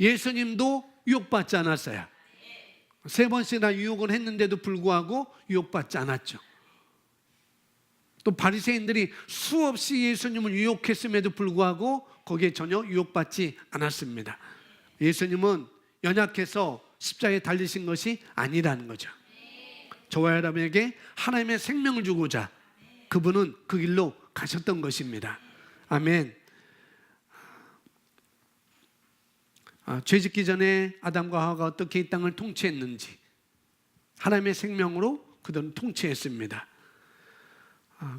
예수님도 유혹받지 않았어요. 3번씩이나 유혹을 했는데도 불구하고 유혹받지 않았죠. 또 바리새인들이 수없이 예수님을 유혹했음에도 불구하고 거기에 전혀 유혹받지 않았습니다. 예수님은 연약해서 십자가에 달리신 것이 아니라는 거죠. 저와 여러분에게 하나님의 생명을 주고자 그분은 그 길로 가셨던 것입니다. 아멘. 죄짓기 전에 아담과 하와가 어떻게 이 땅을 통치했는지 하나님의 생명으로 그들은 통치했습니다.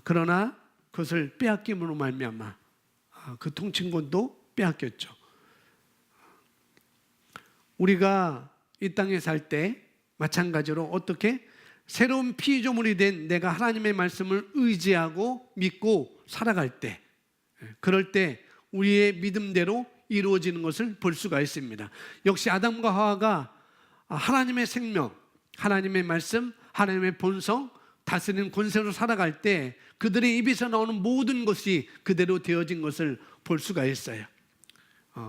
그러나 그것을 빼앗김으로 말미암아 그 통치권도 빼앗겼죠. 우리가 이 땅에 살 때 마찬가지로 어떻게 새로운 피조물이 된 내가 하나님의 말씀을 의지하고 믿고 살아갈 때, 그럴 때 우리의 믿음대로 이루어지는 것을 볼 수가 있습니다. 역시 아담과 하와가 하나님의 생명, 하나님의 말씀, 하나님의 본성, 다스리는 권세로 살아갈 때 그들의 입에서 나오는 모든 것이 그대로 되어진 것을 볼 수가 있어요.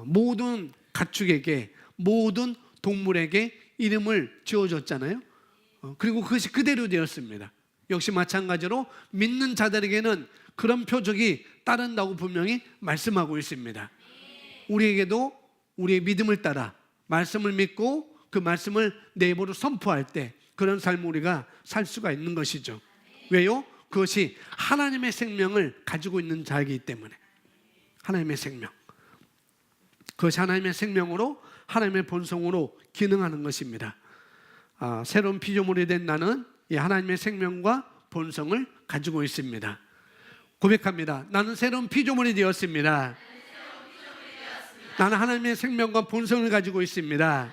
모든 가축에게, 모든 동물에게 이름을 지어줬잖아요. 그리고 그것이 그대로 되었습니다. 역시 마찬가지로 믿는 자들에게는 그런 표적이 따른다고 분명히 말씀하고 있습니다. 우리에게도 우리의 믿음을 따라 말씀을 믿고 그 말씀을 내 입으로 선포할 때 그런 삶을 우리가 살 수가 있는 것이죠. 왜요? 그것이 하나님의 생명을 가지고 있는 자이기 때문에. 하나님의 생명. 그것이 하나님의 생명으로 하나님의 본성으로 기능하는 것입니다. 새로운 피조물이 된 나는 이 하나님의 생명과 본성을 가지고 있습니다. 고백합니다. 나는 새로운 피조물이 되었습니다. 나는 하나님의 생명과 본성을 가지고 있습니다.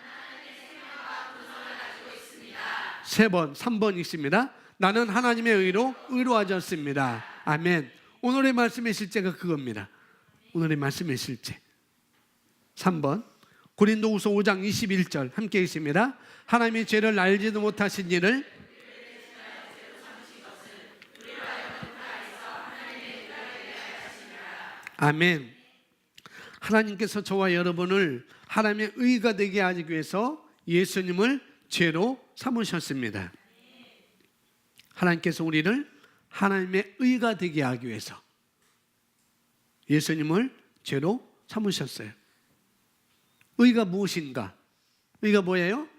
3번, 3번 읽습니다. 나는 하나님의 의로 의로워졌습니다. 아멘. 오늘의 말씀의 실제가 그겁니다. 오늘의 말씀의 실제. 3번 고린도후서 5장 21절 함께 읽습니다. 하나님이 죄를 알지도 못하신 이를 아멘. 하나님께서 저와 여러분을 하나님의 의가 되게 하기 위해서 예수님을 죄로 삼으셨습니다. 하나님께서 우리를 하나님의 의가 되게 하기 위해서 예수님을 죄로 삼으셨어요. 의가 무엇인가? 의가 뭐예요?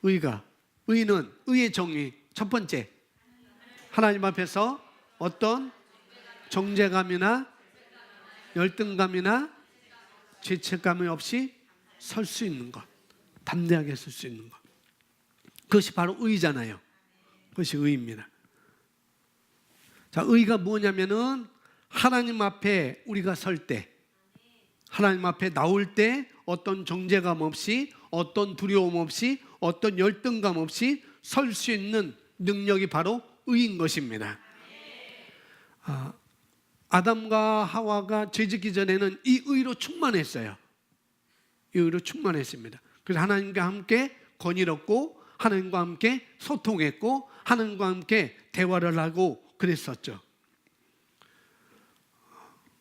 의는 의의 정의. 첫 번째, 하나님 앞에서 어떤 정죄감이나 열등감이나 죄책감이 없이 설 수 있는 것, 담대하게 설 수 있는 것. 그것이 바로 의잖아요. 그것이 의입니다. 자, 의가 뭐냐면은 하나님 앞에 우리가 설 때, 하나님 앞에 나올 때 어떤 정죄감 없이, 어떤 두려움 없이, 어떤 열등감 없이 설 수 있는 능력이 바로 의인 것입니다. 아담과 하와가 죄짓기 전에는 이 의로 충만했어요. 이 의로 충만했습니다. 그래서 하나님과 함께 건의롭고 하나님과 함께 소통했고 하나님과 함께 대화를 하고 그랬었죠.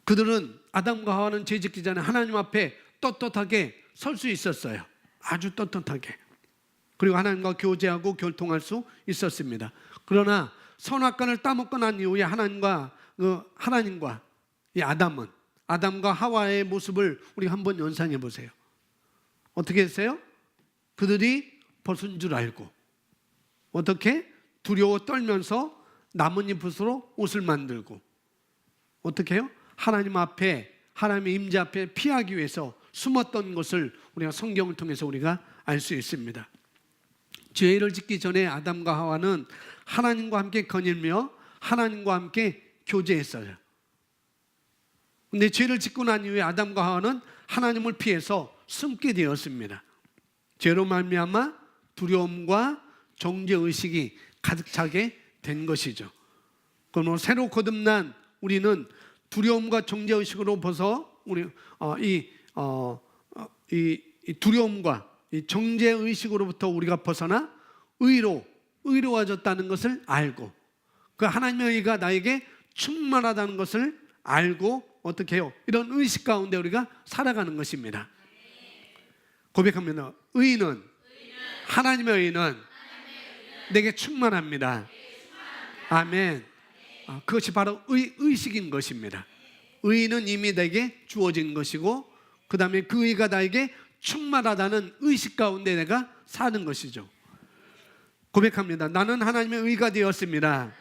그들은 아담과 하와는 죄짓기 전에 하나님 앞에 떳떳하게 설 수 있었어요. 아주 떳떳하게. 그리고 하나님과 교제하고 교통할 수 있었습니다. 그러나 선악과를 따먹고 난 이후에 하나님과 이 아담과 하와의 모습을 우리가 한번 연상해 보세요. 어떻게 했어요? 그들이 벗은 줄 알고 어떻게? 두려워 떨면서 나뭇잎으로 옷을 만들고 어떻게 해요? 하나님 앞에, 하나님의 임재 앞에 피하기 위해서 숨었던 것을 우리가 성경을 통해서 우리가 알 수 있습니다. 죄를 짓기 전에 아담과 하와는 하나님과 함께 거닐며 하나님과 함께 교제했어요. 근데 죄를 짓고 난 이후에 아담과 하와는 하나님을 피해서 숨게 되었습니다. 죄로 말미암아 두려움과 정죄의식이 가득 차게 된 것이죠. 그럼 새로 거듭난 우리는 두려움과 정죄의식으로 벗어 이 두려움과 이 정죄의식으로부터 우리가 벗어나 의로워졌다는 것을 알고 그 하나님의 의가 나에게 충만하다는 것을 알고 어떻게 해요? 이런 의식 가운데 우리가 살아가는 것입니다. 고백합니다. 하나님의 의는 내게 충만합니다. 아멘. 그것이 바로 의식인 것입니다. 의는 이미 내게 주어진 것이고 그 다음에 그 의가 나에게 충만하다는 의식 가운데 내가 사는 것이죠. 고백합니다. 나는 하나님의 의가 되었습니다.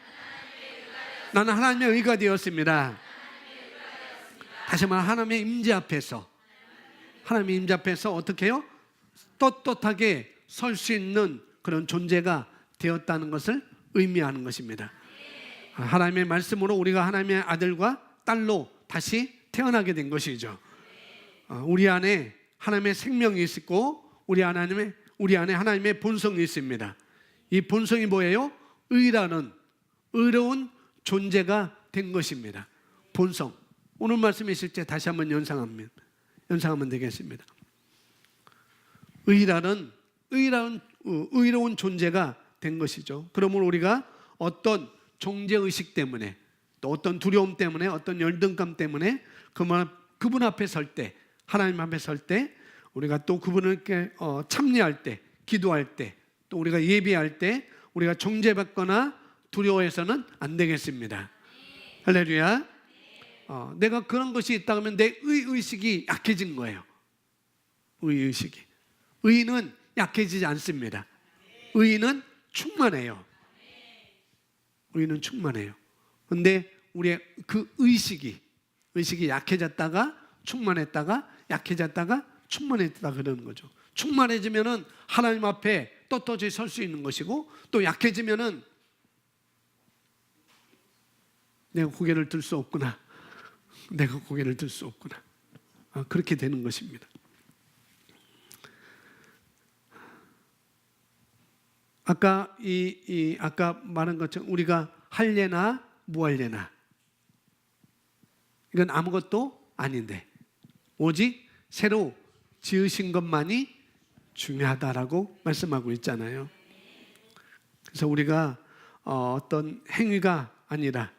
나는 하나님의 의가 되었습니다. 다시 말해 하나님의 임재 앞에서 어떻게 해요? 떳떳하게 설 수 있는 그런 존재가 되었다는 것을 의미하는 것입니다. 하나님의 말씀으로 우리가 하나님의 아들과 딸로 다시 태어나게 된 것이죠. 우리 안에 하나님의 생명이 있고 우리 안에 하나님의 본성이 있습니다. 이 본성이 뭐예요? 의로운 존재가 된 것입니다. 본성. 오늘 말씀의 실제 다시 한번 연상하면 되겠습니다. 의로운 존재가 된 것이죠. 그러므로 우리가 어떤 존재의식 때문에, 또 어떤 두려움 때문에, 어떤 열등감 때문에 그분 앞에 설 때, 하나님 앞에 설 때, 우리가 또 그분을 참여할 때, 기도할 때, 또 우리가 예배할 때 우리가 정죄받거나 두려워해서는 안 되겠습니다. 할렐루야. 내가 그런 것이 있다 그러면 내 의식이 약해진 거예요. 의식이. 의는 약해지지 않습니다. 의는 충만해요. 의는 충만해요. 근데 우리의 그 의식이 약해졌다가 충만했다가 약해졌다가 충만했다 그러는 거죠. 충만해지면은 하나님 앞에 떳떳이 설 수 있는 것이고, 또 약해지면은 내가 고개를 들 수 없구나. 내가 고개를 들 수 없구나. 그렇게 되는 것입니다. 아까 아까 말한 것처럼 우리가 할래나 무할래나 이건 아무것도 아닌데 오직 새로 지으신 것만이 중요하다라고 말씀하고 있잖아요. 그래서 우리가 어떤 행위가 아니라,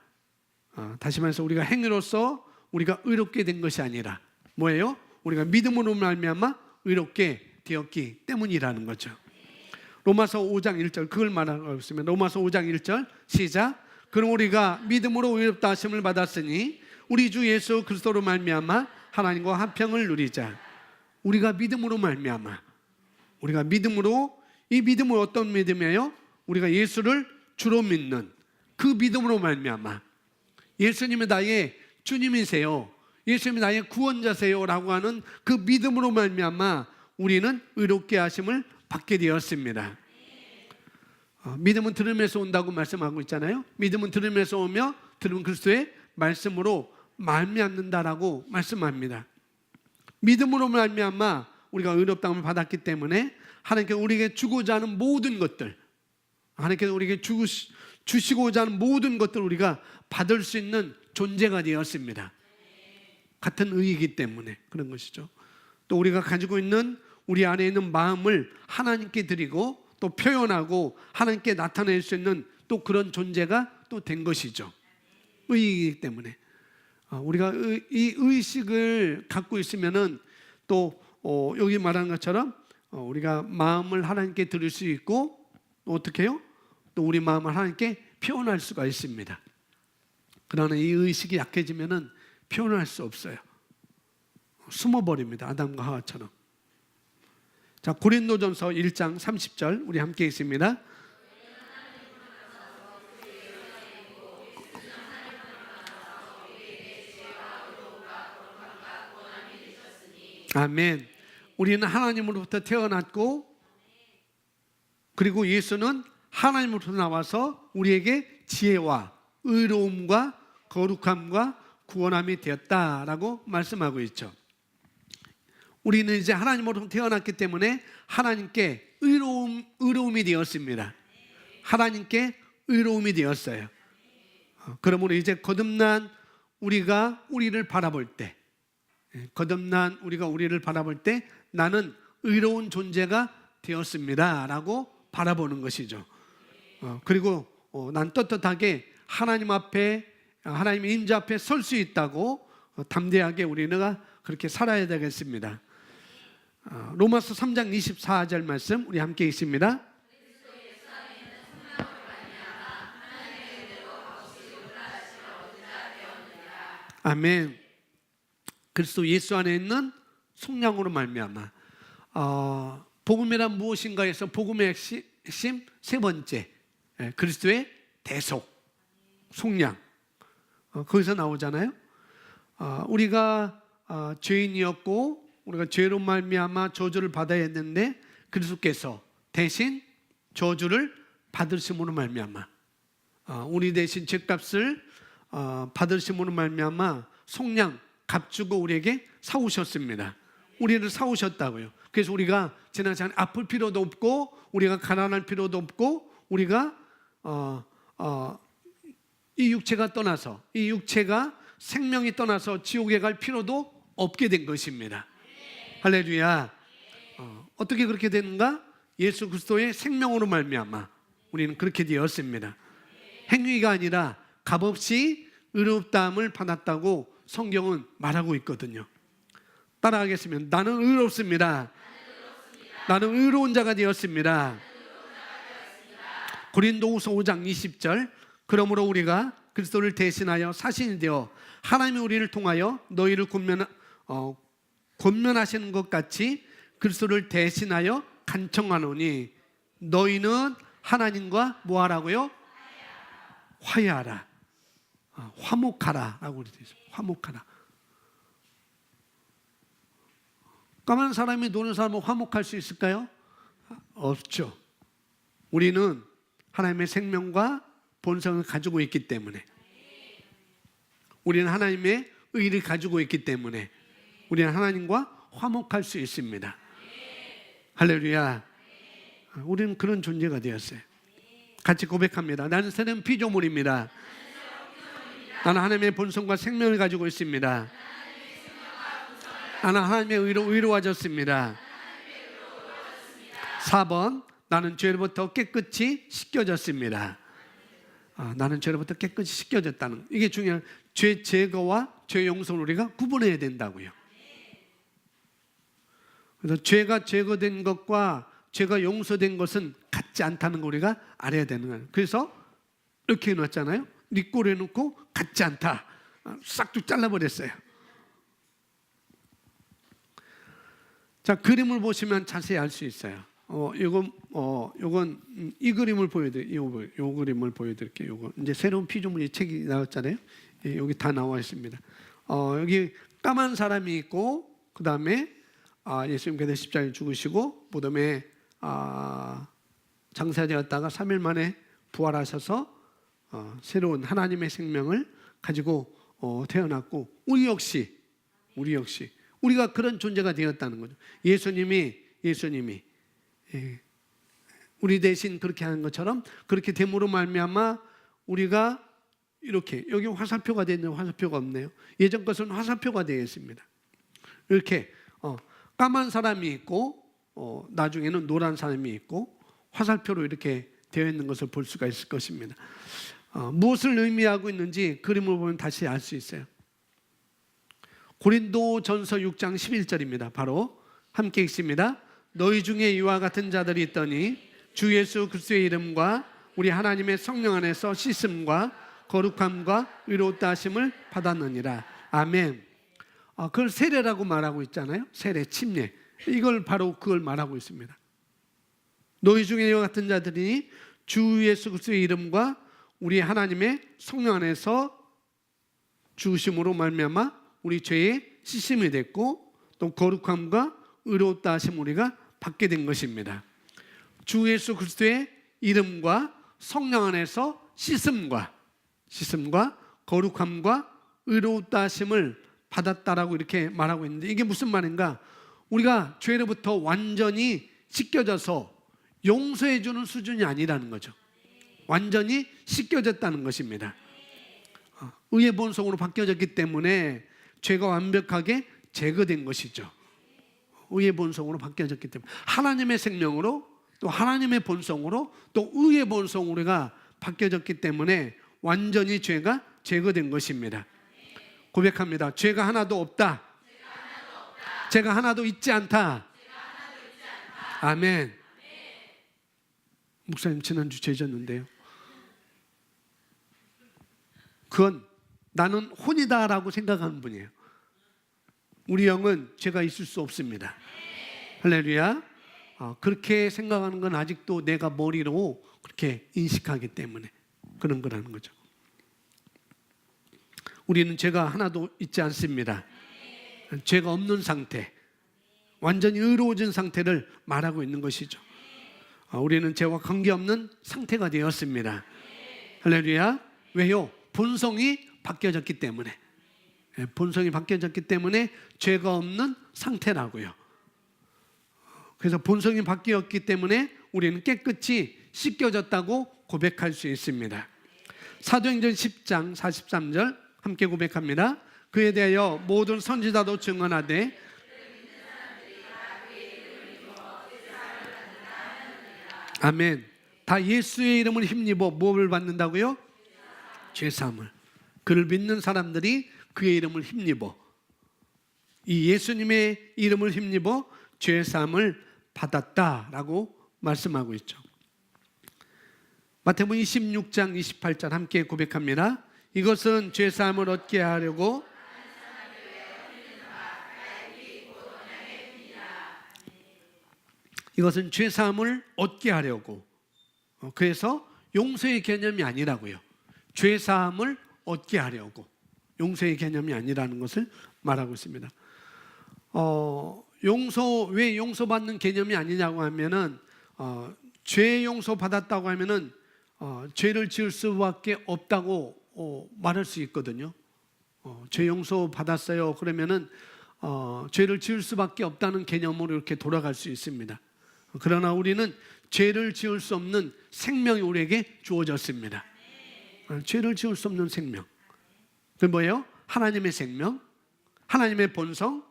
다시 말해서 우리가 행위로서 우리가 의롭게 된 것이 아니라 뭐예요? 우리가 믿음으로 말미암아 의롭게 되었기 때문이라는 거죠. 로마서 5장 1절 그걸 말하고 있으면 로마서 5장 1절 시작. 그럼 우리가 믿음으로 의롭다 하심을 받았으니 우리 주 예수 그리스도로 말미암아 하나님과 화평을 누리자. 우리가 믿음으로 말미암아, 우리가 믿음으로, 이 믿음은 어떤 믿음이에요? 우리가 예수를 주로 믿는 그 믿음으로 말미암아, 예수님이 나의 주님이세요, 예수님이 나의 구원자세요 라고 하는 그 믿음으로 말미암아 우리는 의롭게 하심을 받게 되었습니다. 믿음은 들음에서 온다고 말씀하고 있잖아요. 믿음은 들음에서 오며 들음은 그리스도의 말씀으로 말미암는다라고 말씀합니다. 믿음으로 말미암아 우리가 의롭다함을 받았기 때문에 하나님께 우리에게 주고자 하는 모든 것들, 하나님께서 우리에게 주시고자 하는 모든 것들을 우리가 받을 수 있는 존재가 되었습니다. 같은 의이기 때문에 그런 것이죠. 또 우리가 가지고 있는 우리 안에 있는 마음을 하나님께 드리고 또 표현하고 하나님께 나타낼 수 있는 또 그런 존재가 또 된 것이죠. 의이기 때문에 우리가 이 의식을 갖고 있으면은 또 여기 말한 것처럼 우리가 마음을 하나님께 드릴 수 있고 어떻게 해요? 또 우리 마음을 하나님께 표현할 수가 있습니다. 그러나 이 의식이 약해지면은 표현할 수 없어요. 숨어버립니다. 아담과 하와처럼. 자, 고린도전서 1장 30절 우리 함께 읽습니다. 아멘. 우리는 하나님으로부터 태어났고, 그리고 예수는 하나님으로부터 나와서 우리에게 지혜와 의로움과 거룩함과 구원함이 되었다라고 말씀하고 있죠. 우리는 이제 하나님으로부터 태어났기 때문에 하나님께 의로움이 되었습니다. 하나님께 의로움이 되었어요. 그러므로 이제 거듭난 우리가 우리를 바라볼 때, 거듭난 우리가 우리를 바라볼 때 나는 의로운 존재가 되었습니다 라고 바라보는 것이죠. 그리고 난 떳떳하게 하나님 앞에, 하나님의 임재 앞에 설 수 있다고 담대하게 우리가 그렇게 살아야 되겠습니다. 로마서 3장 24절 말씀 우리 함께 읽습니다. 아멘. 그리스도 예수 안에 있는 속량으로 말미암아 복음이란 무엇인가 해서 복음의 핵심 세 번째, 그리스도의 대속, 속량. 거기서 나오잖아요. 우리가 죄인이었고 우리가 죄로 말미암아 저주를 받아야 했는데 그리스도께서 대신 저주를 받으심으로 말미암아 우리 대신 죄값을 받으심으로 말미암아 속량 값주고 우리에게 사오셨습니다. 우리를 사오셨다고요. 그래서 우리가 지나치게 아플 필요도 없고 우리가 가난할 필요도 없고 우리가 이 육체가 떠나서 이 육체가 생명이 떠나서 지옥에 갈 필요도 없게 된 것입니다. 할렐루야. 어떻게 그렇게 되는가? 예수 그리스도의 생명으로 말미암아 우리는 그렇게 되었습니다. 행위가 아니라 값없이 의롭다함을 받았다고 성경은 말하고 있거든요. 따라하겠습니다. 나는 의롭습니다. 나는 의로운 자가 되었습니다. 고린도후서 5장 20절 그러므로 우리가 그리스도를 대신하여 사신이 되어 하나님이 우리를 통하여 너희를 권면하시는 것 같이 그리스도를 대신하여 간청하노니 너희는 하나님과 뭐하라고요? 화해하라. 화목하라 라고 되어 있어요. 화목하라. 까만 사람이 노는 사람은 화목할 수 있을까요? 없죠. 우리는 하나님의 생명과 본성을 가지고 있기 때문에, 우리는 하나님의 의를 가지고 있기 때문에 우리는 하나님과 화목할 수 있습니다. 할렐루야. 우리는 그런 존재가 되었어요. 같이 고백합니다. 나는 새로운 피조물입니다. 나는 하나님의 본성과 생명을 가지고 있습니다. 나는 하나님의 의로 의로워졌습니다. 4번 나는 죄로부터 깨끗이 씻겨졌습니다. 나는 죄로부터 깨끗이 씻겨졌다는, 이게 중요한, 죄 제거와 죄 용서를 우리가 구분해야 된다고요. 그래서 죄가 제거된 것과 죄가 용서된 것은 같지 않다는 걸 우리가 알아야 되는 거예요. 그래서 이렇게 해놨잖아요. 네 꼴에 놓고 같지 않다. 싹둑 잘라버렸어요. 자, 그림을 보시면 자세히 알 수 있어요. 요건 이 그림을 보여드릴게요. 요 그림을 보여드릴게요. 요거 이제 새로운 피조물 이 책이 나왔잖아요. 예, 여기 다 나와 있습니다. 여기 까만 사람이 있고, 그 다음에 예수님께서 십자가에 죽으시고 무덤에 장사되었다가 3일 만에 부활하셔서 새로운 하나님의 생명을 가지고 태어났고, 우리 역시 우리가 그런 존재가 되었다는 거죠. 예수님이 우리 대신 그렇게 하는 것처럼 그렇게 됨으로 말미암아 우리가 이렇게, 여기 화살표가 되어 있는 화살표가 없네요. 예전 것은 화살표가 되어 있습니다. 이렇게 까만 사람이 있고 나중에는 노란 사람이 있고 화살표로 이렇게 되어 있는 것을 볼 수가 있을 것입니다. 무엇을 의미하고 있는지 그림을 보면 다시 알 수 있어요. 고린도전서 6장 11절입니다. 바로 함께 읽습니다. 너희 중에 이와 같은 자들이 있더니 주 예수 그리스도의 이름과 우리 하나님의 성령 안에서 씻음과 거룩함과 의롭다 하심을 받았느니라. 아멘. 그걸 세례라고 말하고 있잖아요. 세례, 침례. 이걸 바로 그걸 말하고 있습니다. 너희 중에 이와 같은 자들이 주 예수 그리스도의 이름과 우리 하나님의 성령 안에서 주심으로 말미암아 우리 죄의 씻음이 됐고 또 거룩함과 의롭다 하심 우리가 받게 된 것입니다. 주 예수 그리스도의 이름과 성령 안에서 씻음과 거룩함과 의롭다 하심을 받았다라고 이렇게 말하고 있는데, 이게 무슨 말인가? 우리가 죄로부터 완전히 씻겨져서 용서해 주는 수준이 아니라는 거죠. 완전히 씻겨졌다는 것입니다. 의의 본성으로 바뀌어졌기 때문에 죄가 완벽하게 제거된 것이죠. 의의 본성으로 바뀌어졌기 때문에 하나님의 생명으로 또 하나님의 본성으로 또 의의 본성으로 우리가 바뀌어졌기 때문에 완전히 죄가 제거된 것입니다. 고백합니다. 죄가 하나도 없다. 죄가 하나도 있지 않다. 아멘. 목사님 지난주 죄졌는데요. 그건 나는 혼이다라고 생각하는 분이에요. 우리 영은 죄가 있을 수 없습니다. 할렐루야. 그렇게 생각하는 건 아직도 내가 머리로 그렇게 인식하기 때문에 그런 거라는 거죠. 우리는 죄가 하나도 있지 않습니다. 죄가 없는 상태, 완전히 의로워진 상태를 말하고 있는 것이죠. 우리는 죄와 관계없는 상태가 되었습니다. 할렐루야. 왜요? 본성이 바뀌어졌기 때문에. 본성이 바뀌어졌기 때문에 죄가 없는 상태라고요. 그래서 본성이 바뀌었기 때문에 우리는 깨끗이 씻겨졌다고 고백할 수 있습니다. 사도행전 10장 43절 함께 고백합니다. 그에 대하여 모든 선지자도 증언하되 아멘. 다 예수의 이름을 힘입어 무엇을 받는다고요? 죄사함을. 그를 믿는 사람들이 그의 이름을 힘입어, 이 예수님의 이름을 힘입어 죄사함을 받았다라고 말씀하고 있죠. 마태복음 26장 28절 함께 고백합니다. 이것은 죄사함을 얻게 하려고 이것은 죄사함을 얻게 하려고. 그래서 용서의 개념이 아니라고요. 죄사함을 얻게 하려고. 용서의 개념이 아니라는 것을 말하고 있습니다. 왜 용서받는 개념이 아니냐고 하면은 죄 용서 받았다고 하면은 죄를 지을 수밖에 없다고 말할 수 있거든요. 죄 용서 받았어요. 그러면은 죄를 지을 수밖에 없다는 개념으로 이렇게 돌아갈 수 있습니다. 그러나 우리는 죄를 지을 수 없는 생명이 우리에게 주어졌습니다. 죄를 지을 수 없는 생명. 그 뭐예요? 하나님의 생명, 하나님의 본성,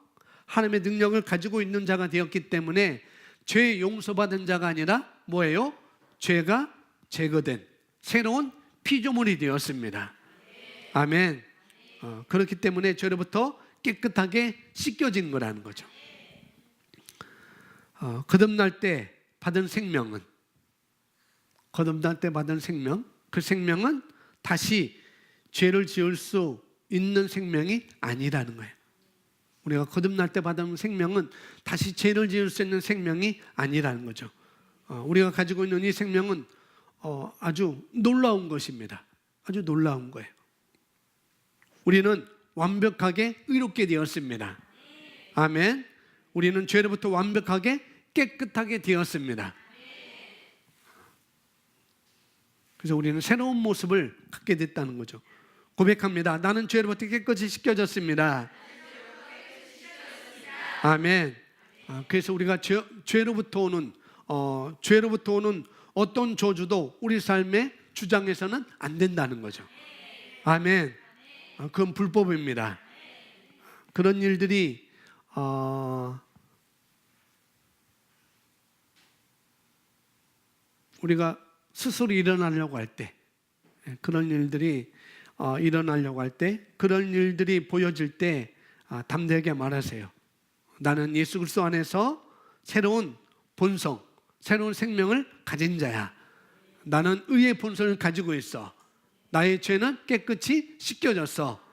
하나님의 능력을 가지고 있는 자가 되었기 때문에 죄 용서받은 자가 아니라 뭐예요? 죄가 제거된 새로운 피조물이 되었습니다. 아멘. 그렇기 때문에 죄로부터 깨끗하게 씻겨진 거라는 거죠. 거듭날 때 받은 생명은, 거듭날 때 받은 생명, 그 생명은 다시 죄를 지을 수 있는 생명이 아니라는 거예요. 우리가 거듭날 때 받은 생명은 다시 죄를 지을 수 있는 생명이 아니라는 거죠. 우리가 가지고 있는 이 생명은 아주 놀라운 것입니다. 아주 놀라운 거예요. 우리는 완벽하게 의롭게 되었습니다. 아멘. 우리는 죄로부터 완벽하게 깨끗하게 되었습니다. 그래서 우리는 새로운 모습을 갖게 됐다는 거죠. 고백합니다. 나는 죄로부터 깨끗이 씻겨졌습니다. 아멘. 그래서 우리가 죄로부터 오는 어떤 저주도 우리 삶의 주장에서는 안 된다는 거죠. 아멘. 그건 불법입니다. 그런 일들이 우리가 스스로 일어나려고 할 때, 그런 일들이 일어나려고 할 때, 그런 일들이 보여질 때 담대하게 말하세요. 나는 예수 그리스도 안에서 새로운 본성, 새로운 생명을 가진 자야. 나는 의의 본성을 가지고 있어. 나의 죄는 깨끗이 씻겨졌어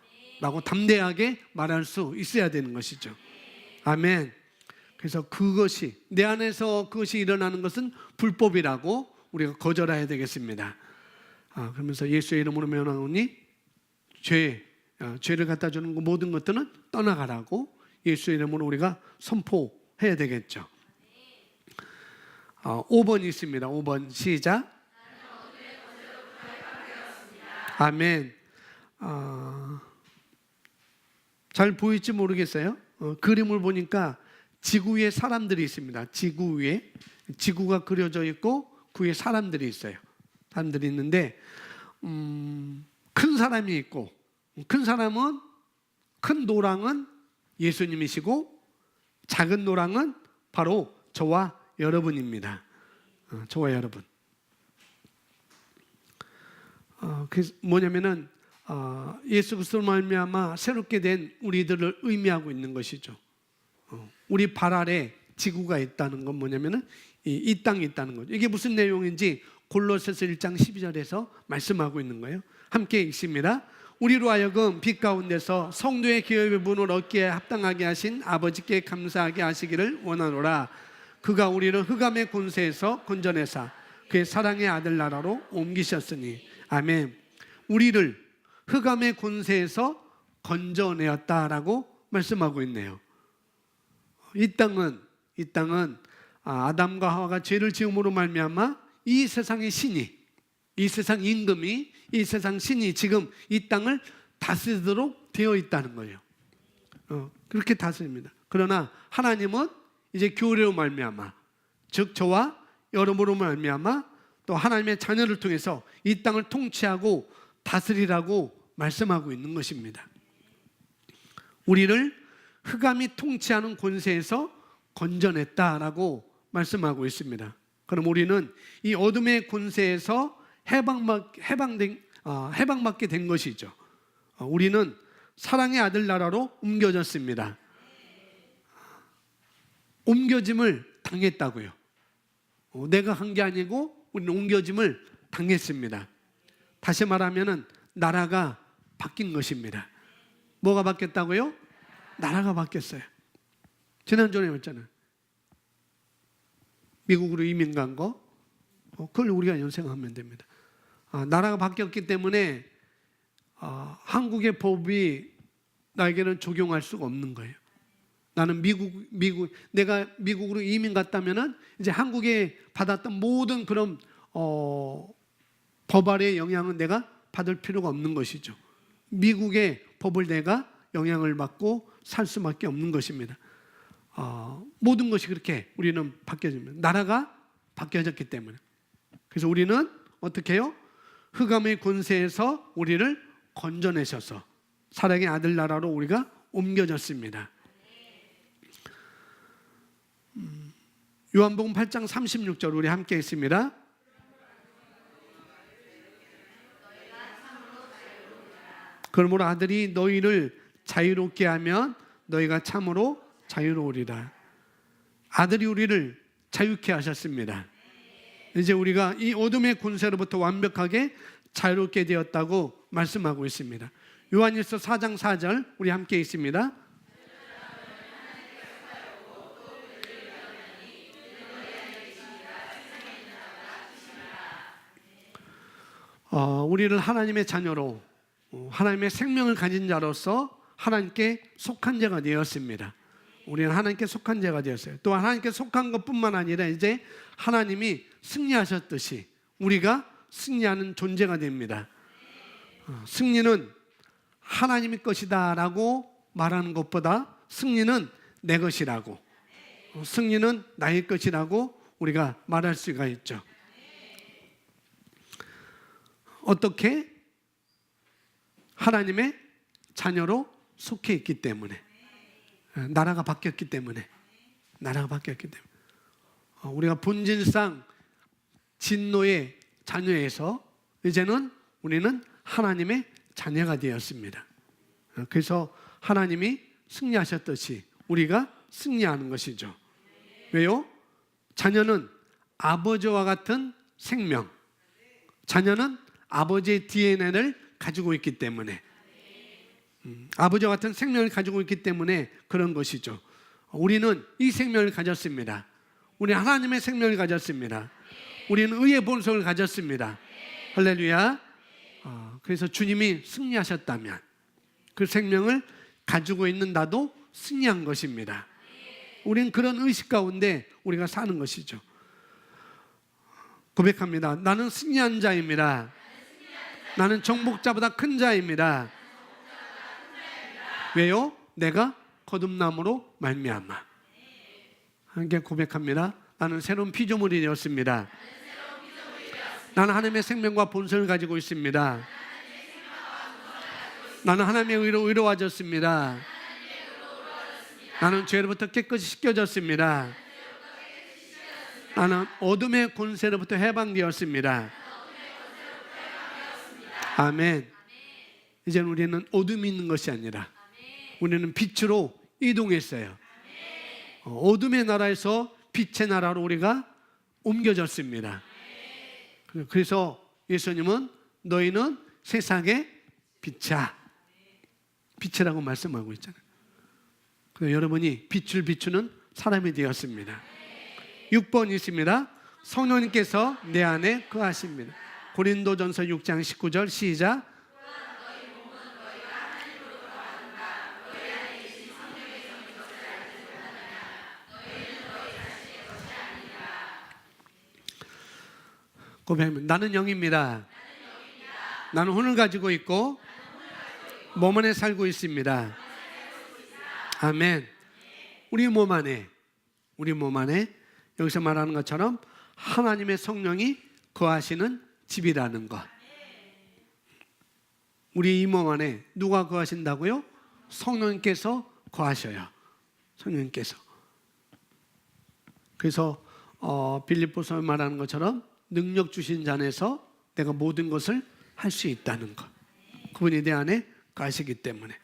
라고 담대하게 말할 수 있어야 되는 것이죠. 아멘. 그래서 그것이 내 안에서 그것이 일어나는 것은 불법이라고 우리가 거절해야 되겠습니다. 그러면서 예수의 이름으로 명하노니 죄를 갖다 주는 모든 것들은 떠나가라고 예수의 이름으로 우리가 선포해야 되겠죠. 5번 있습니다. 5번 시작. 아멘. 잘 보일지 모르겠어요. 그림을 보니까 지구 위에 사람들이 있습니다. 지구 위에 지구가 그려져 있고 그 위에 사람들이 있어요. 사람들이 있는데 큰 사람이 있고, 큰 노랑은 예수님이시고 작은 노랑은 바로 저와 여러분입니다. 저와 여러분. 그래서 뭐냐면은 예수 그리스도로 말미암아 새롭게 된 우리들을 의미하고 있는 것이죠. 우리 발 아래 지구가 있다는 건 뭐냐면은 이 땅이 있다는 거죠. 이게 무슨 내용인지 골로새서 1장 12절에서 말씀하고 있는 거예요. 함께 읽습니다. 우리로 하여금 빛 가운데서 성도의 기업의 분을 얻기에 합당하게 하신 아버지께 감사하게 하시기를 원하노라. 그가 우리를 흑암의 권세에서 건져내사 그의 사랑의 아들 나라로 옮기셨으니. 아멘. 우리를 흑암의 권세에서 건져내었다라고 말씀하고 있네요. 이 땅은 아담과 하와가 죄를 지음으로 말미암아 이 세상의 신이, 이 세상 임금이, 이 세상 신이 지금 이 땅을 다스리도록 되어 있다는 거예요. 그렇게 다스립니다. 그러나 하나님은 이제 교회로 말미암아, 즉 저와 여러분으로 말미암아 또 하나님의 자녀를 통해서 이 땅을 통치하고 다스리라고 말씀하고 있는 것입니다. 우리를 흑암이 통치하는 권세에서 건져냈다라고 말씀하고 있습니다. 그럼 우리는 이 어둠의 권세에서 해방받게 된 것이죠. 우리는 사랑의 아들 나라로 옮겨졌습니다. 옮겨짐을 당했다고요. 내가 한 게 아니고 우리는 옮겨짐을 당했습니다. 다시 말하면 나라가 바뀐 것입니다. 뭐가 바뀌었다고요? 나라가 바뀌었어요. 지난주에 했잖아요. 미국으로 이민 간 거, 그걸 우리가 연상하면 됩니다. 나라가 바뀌었기 때문에 한국의 법이 나에게는 적용할 수가 없는 거예요. 나는 내가 미국으로 이민 갔다면은 이제 한국에 받았던 모든 그런 법 아래의 영향은 내가 받을 필요가 없는 것이죠. 미국의 법을 내가 영향을 받고 살 수밖에 없는 것입니다. 모든 것이 그렇게 우리는 바뀌어집니다. 나라가 바뀌어졌기 때문에. 그래서 우리는 어떻게 해요? 흑암의 권세에서 우리를 건져내셔서 사랑의 아들 나라로 우리가 옮겨졌습니다. 요한복음 8장 36절 우리 함께 있습니다. 그러므로 아들이 너희를 자유롭게 하면 너희가 참으로 자유로우리라. 아들이 우리를 자유케 하셨습니다. 이제 우리가 이 어둠의 권세로부터 완벽하게 자유롭게 되었다고 말씀하고 있습니다. 요한일서 4장 4절 우리 함께 있습니다. 우리를 하나님의 자녀로 하나님의 생명을 가진 자로서 하나님께 속한 자가 되었습니다. 우리는 하나님께 속한 자가 되었어요. 또 하나님께 속한 것뿐만 아니라 이제 하나님이 승리하셨듯이 우리가 승리하는 존재가 됩니다. 승리는 하나님의 것이다 라고 말하는 것보다 승리는 내 것이라고, 승리는 나의 것이라고 우리가 말할 수가 있죠. 어떻게? 하나님의 자녀로 속해 있기 때문에, 나라가 바뀌었기 때문에, 우리가 본질상 진노의 자녀에서 이제는 우리는 하나님의 자녀가 되었습니다. 그래서 하나님이 승리하셨듯이 우리가 승리하는 것이죠. 왜요? 자녀는 아버지와 같은 생명, 자녀는 아버지의 DNA를 가지고 있기 때문에, 아버지와 같은 생명을 가지고 있기 때문에 그런 것이죠. 우리는 이 생명을 가졌습니다. 우리는 하나님의 생명을 가졌습니다. 우리는 의의 본성을 가졌습니다. 할렐루야. 그래서 주님이 승리하셨다면 그 생명을 가지고 있는 나도 승리한 것입니다. 우리는 그런 의식 가운데 우리가 사는 것이죠. 고백합니다. 나는 승리한 자입니다. 나는 정복자보다 큰 자입니다. 왜요? 내가 거듭남으로 말미암아. 함께 고백합니다. 나는 새로운 피조물이 되었습니다. 나는 하나님의 생명과 본성을 가지고 있습니다. 나는 하나님의 의로 의로워졌습니다. 나는 죄로부터 깨끗이 씻겨졌습니다. 나는 어둠의 권세로부터 해방되었습니다. 아멘. 이제는 우리는 어둠이 있는 것이 아니라 우리는 빛으로 이동했어요. 어둠의 나라에서 빛의 나라로 우리가 옮겨졌습니다. 그래서 예수님은 너희는 세상의 빛이야, 빛이라고 말씀하고 있잖아요. 그래서 여러분이 빛을 비추는 사람이 되었습니다. 6번 있습니다. 성령님께서 내 안에 거하십니다. 고린도전서 6장 19절 시작. 고백하면 나는 영입니다. 나는 혼을 가지고 있고 몸 안에 살고 있습니다. 아멘. 우리 몸 안에 여기서 말하는 것처럼 하나님의 성령이 거하시는 집이라는 것. 우리 이 몸 안에 누가 거하신다고요? 성령님께서 거하셔요. 성령님께서. 그래서 빌립보서 말하는 것처럼 능력 주신 자 안에서 내가 모든 것을 할 수 있다는 것. 그분이 내 안에 가시기 때문에.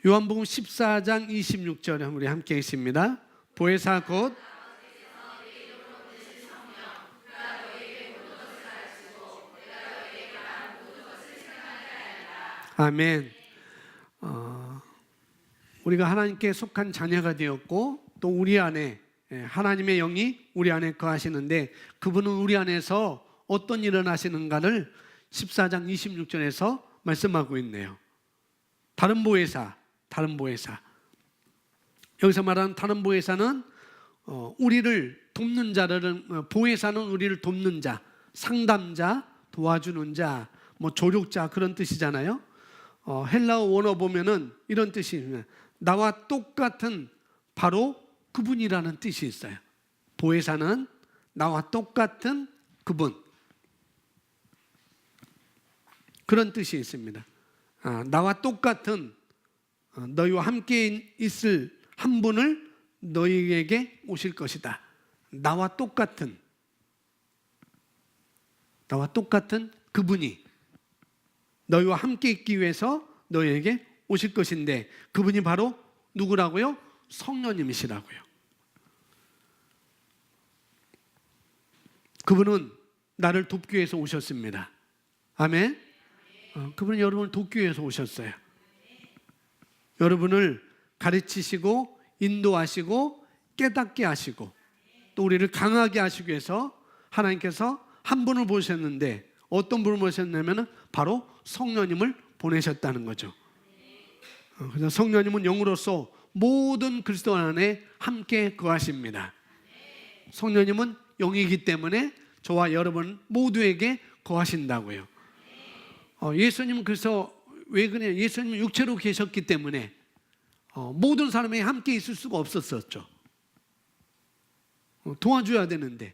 요한복음 14장 26절에 우리 함께 있습니다. 보혜사 곧 아멘. 우리가 하나님께 속한 자녀가 되었고 또 우리 안에 하나님의 영이 우리 안에 거하시는데 그분은 우리 안에서 어떤 일을 하시는가를 14장 26절에서 말씀하고 있네요. 다른 보혜사. 여기서 말하는 다른 보혜사는 우리를 돕는 자를, 보혜사는 우리를 돕는 자, 상담자, 도와주는 자, 뭐 조력자 그런 뜻이잖아요. 헬라어 원어 보면은 이런 뜻입니다. 나와 똑같은 바로 그분이라는 뜻이 있어요. 보혜사는 나와 똑같은 그분. 그런 뜻이 있습니다. 나와 똑같은 너희와 함께 있을 한 분을 너희에게 오실 것이다. 나와 똑같은 그분이 너희와 함께 있기 위해서 너희에게 오실 것인데 그분이 바로 누구라고요? 성령님이시라고요. 그분은 나를 돕기 위해서 오셨습니다. 아멘. 그분은 여러분을 돕기 위해서 오셨어요. 여러분을 가르치시고 인도하시고 깨닫게 하시고 또 우리를 강하게 하시기 위해서 하나님께서 한 분을 보셨는데 어떤 분을 보셨냐면 바로 성령님을 보내셨다는 거죠. 그래서 성령님은 영으로서 모든 그리스도 안에 함께 거하십니다. 성령님은 영이기 때문에 저와 여러분 모두에게 거하신다고요. 예수님은 그래서 왜 그래요? 예수님은 육체로 계셨기 때문에 모든 사람이 함께 있을 수가 없었었죠. 도와줘야 되는데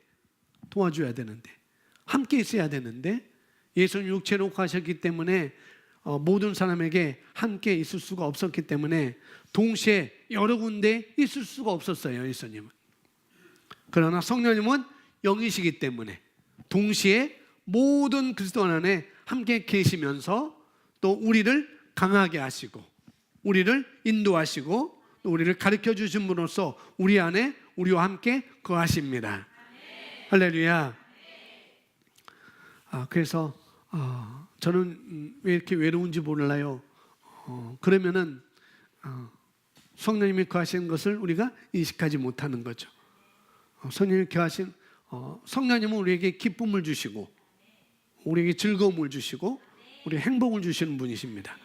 함께 있어야 되는데 예수님 육체로 가셨기 때문에 모든 사람에게 함께 있을 수가 없었기 때문에 동시에 여러 군데 있을 수가 없었어요. 예수님은. 그러나 성령님은 영이시기 때문에 동시에 모든 그리스도 안에 함께 계시면서 또 우리를 강하게 하시고 우리를 인도하시고 또 우리를 가르쳐 주신 분으로서 우리 안에 우리와 함께 거하십니다. 할렐루야. 그래서 저는 왜 이렇게 외로운지 몰라요. 그러면은 성령님이 거하시는 것을 우리가 인식하지 못하는 거죠. 성령님이 거하신 성령님은 우리에게 기쁨을 주시고 우리에게 즐거움을 주시고 우리 행복을 주시는 분이십니다.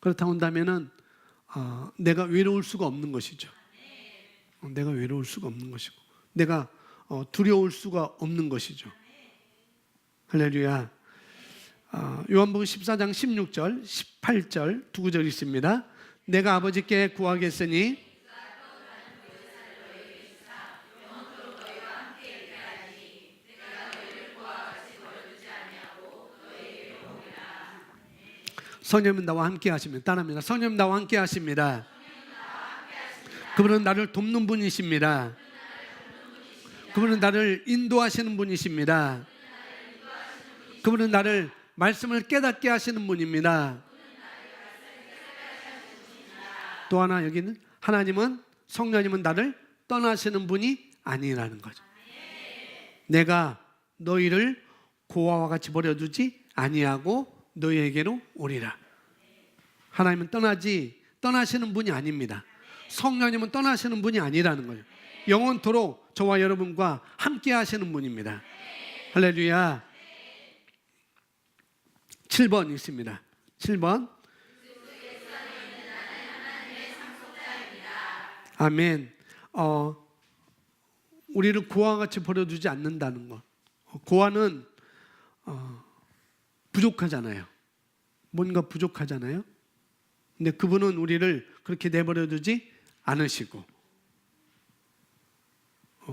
그렇다고 한다면은 내가 외로울 수가 없는 것이죠. 내가 외로울 수가 없는 것이고 내가 두려울 수가 없는 것이죠. 할렐루야. 요한복음 14장 16절, 18절 두 구절 있습니다. 내가 아버지께 구하겠으니 성령님 나와 함께 하십니다. 따라합니다. 성령님 나와 함께 하십니다. 그분은 나를 돕는 분이십니다. 그분은 나를 인도하시는 분이십니다. 그분은 나를 말씀을 깨닫게 하시는 분입니다. 또 하나 여기는 하나님은 성령님은 나를 떠나시는 분이 아니라는 거죠. 내가 너희를 고아와 같이 버려두지 아니하고 너희에게로 오리라. 하나님은 떠나시는 분이 아닙니다. 성령님은 떠나시는 분이 아니라는 거예요. 영원토록 저와 여러분과 함께 하시는 분입니다. 할렐루야. 7번 있습니다. 7번. 아멘. 우리를 고아와 같이 버려두지 않는다는 것. 고아는 부족하잖아요. 뭔가 부족하잖아요. 근데 그분은 우리를 그렇게 내버려두지 않으시고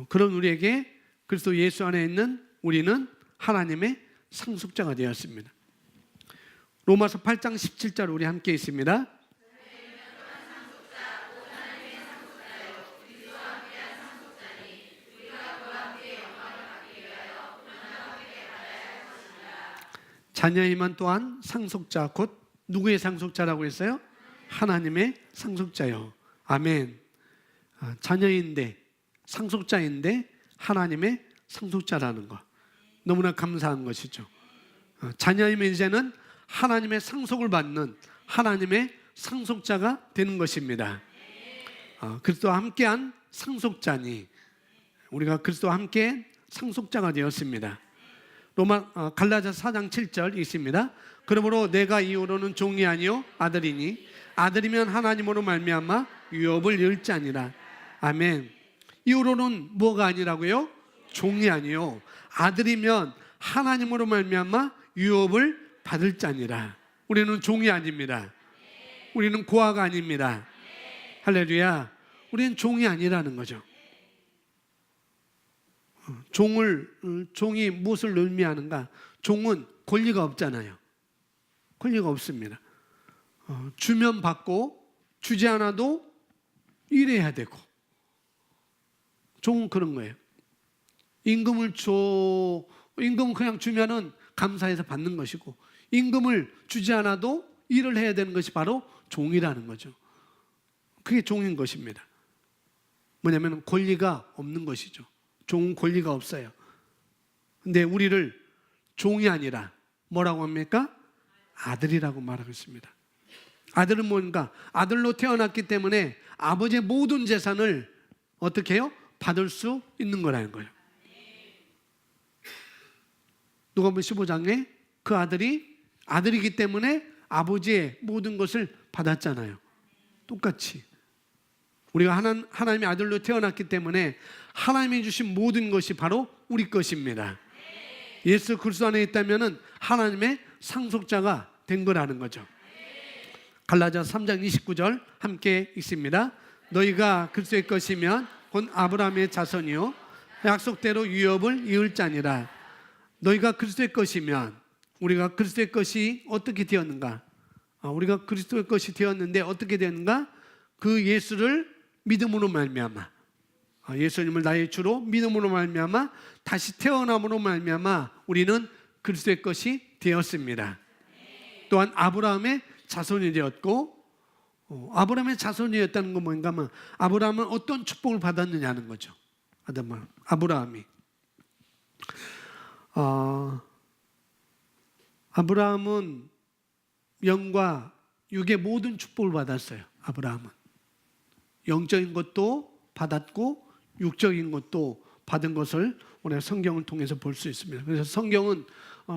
그런 우리에게 그리스도 예수 안에 있는 우리는 하나님의 상속자가 되었습니다. 로마서 8장 17절 우리 함께 있습니다. 자녀이면 또한 상속자, 곧 누구의 상속자라고 했어요? 하나님의 상속자요. 아멘. 자녀인데, 상속자인데 하나님의 상속자라는 것, 너무나 감사한 것이죠. 자녀이면 이제는 하나님의 상속을 받는 하나님의 상속자가 되는 것입니다. 그리스도와 함께한 상속자니 우리가 그리스도와 함께 상속자가 되었습니다. 갈라디아서 4장 7절 있습니다. 그러므로 내가 이후로는 종이 아니요 아들이니 아들이면 하나님으로 말미암아 유업을 이을 자니라. 아멘. 이후로는 뭐가 아니라고요? 종이 아니요 아들이면 하나님으로 말미암아 유업을 받을 자니라. 우리는 종이 아닙니다. 우리는 고아가 아닙니다. 할렐루야. 우리는 종이 아니라는 거죠. 종이 무엇을 의미하는가? 종은 권리가 없잖아요. 권리가 없습니다. 주면 받고 주지 않아도 일해야 되고, 종은 그런 거예요. 임금은 그냥 주면은 감사해서 받는 것이고, 임금을 주지 않아도 일을 해야 되는 것이 바로 종이라는 거죠. 그게 종인 것입니다. 뭐냐면 권리가 없는 것이죠. 종은 권리가 없어요. 근데 우리를 종이 아니라 뭐라고 합니까? 아들이라고 말하고 있습니다. 아들은 뭔가? 아들로 태어났기 때문에 아버지의 모든 재산을 어떻게 해요? 받을 수 있는 거라는 거예요. 누가복음 15장에 그 아들이기 때문에 아버지의 모든 것을 받았잖아요. 똑같이 우리가 하나님의 아들로 태어났기 때문에 하나님이 주신 모든 것이 바로 우리 것입니다. 예수 그리스도 안에 있다면 하나님의 상속자가 된 거라는 거죠. 갈라디아서 3장 29절 함께 읽습니다. 너희가 그리스도의 것이면 곧 아브라함의 자손이요 약속대로 유업을 이을 자니라. 너희가 그리스도의 것이면, 우리가 그리스도의 것이 어떻게 되었는가? 우리가 그리스도의 것이 되었는데 어떻게 되었는가? 그 예수를 믿음으로 말미암아, 예수님을 나의 주로 믿음으로 말미암아 다시 태어남으로 말미암아 우리는 그리스도의 것이 되었습니다. 또한 아브라함의 자손이 되었고, 아브라함의 자손이었다는 건 뭔가 하면 아브라함은 어떤 축복을 받았느냐는 거죠. 아브라함은 영과 육의 모든 축복을 받았어요. 아브라함은 영적인 것도 받았고 육적인 것도 받은 것을 우리가 성경을 통해서 볼 수 있습니다. 그래서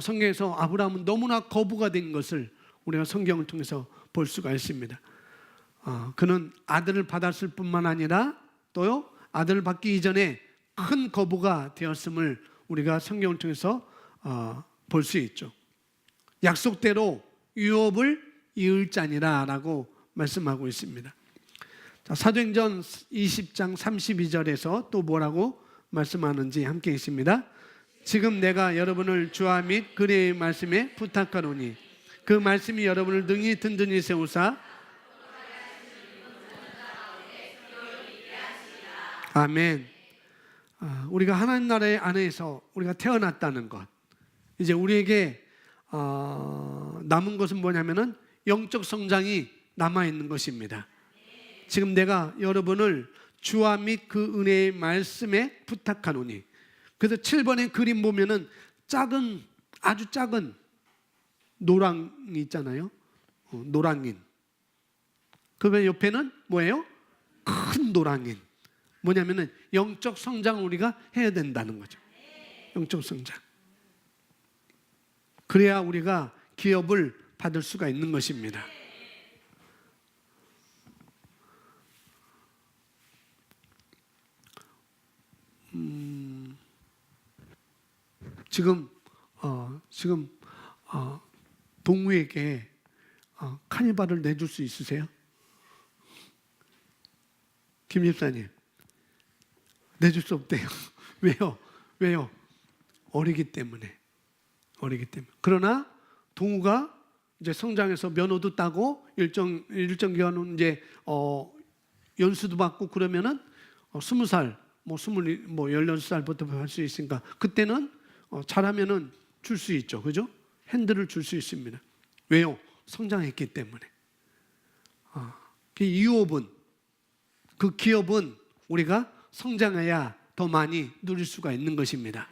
성경에서 아브라함은 너무나 거부가 된 것을 우리가 성경을 통해서 볼 수가 있습니다. 그는 아들을 받았을 뿐만 아니라 또요 아들을 받기 이전에 큰 거부가 되었음을 우리가 성경을 통해서 볼 수 있죠. 약속대로 유업을 이을 자니라 라고 말씀하고 있습니다. 자, 사도행전 20장 32절에서 또 뭐라고 말씀하는지 함께 있습니다. 지금 내가 여러분을 주와 및 그의 말씀에 부탁하노니 그 말씀이 여러분을 능히 든든히 세우사 아멘. 우리가 하나님 나라의 안에서 우리가 태어났다는 것, 이제 우리에게 남은 것은 뭐냐면은 영적 성장이 남아있는 것입니다. 지금 내가 여러분을 주와 및 그 은혜의 말씀에 부탁하노니, 그래서 7번의 그림 보면은 아주 작은 노랑이 있잖아요. 노랑인. 그 옆에는 뭐예요? 큰 노랑인. 뭐냐면은 영적 성장을 우리가 해야 된다는 거죠. 영적 성장. 그래야 우리가 기업을 받을 수가 있는 것입니다. 지금 동우에게 카니발을 내줄 수 있으세요? 김 집사님, 내줄 수 없대요. 왜요? 어리기 때문에. 그러나 동우가 이제 성장해서 면허도 따고 일정 기간은 이제 연수도 받고 그러면은 20살, 16살부터 할 수 있으니까 그때는 잘하면은 줄 수 있죠, 그죠? 핸들을 줄 수 있습니다. 왜요? 성장했기 때문에. 그 유업은, 그 기업은 우리가 성장해야 더 많이 누릴 수가 있는 것입니다.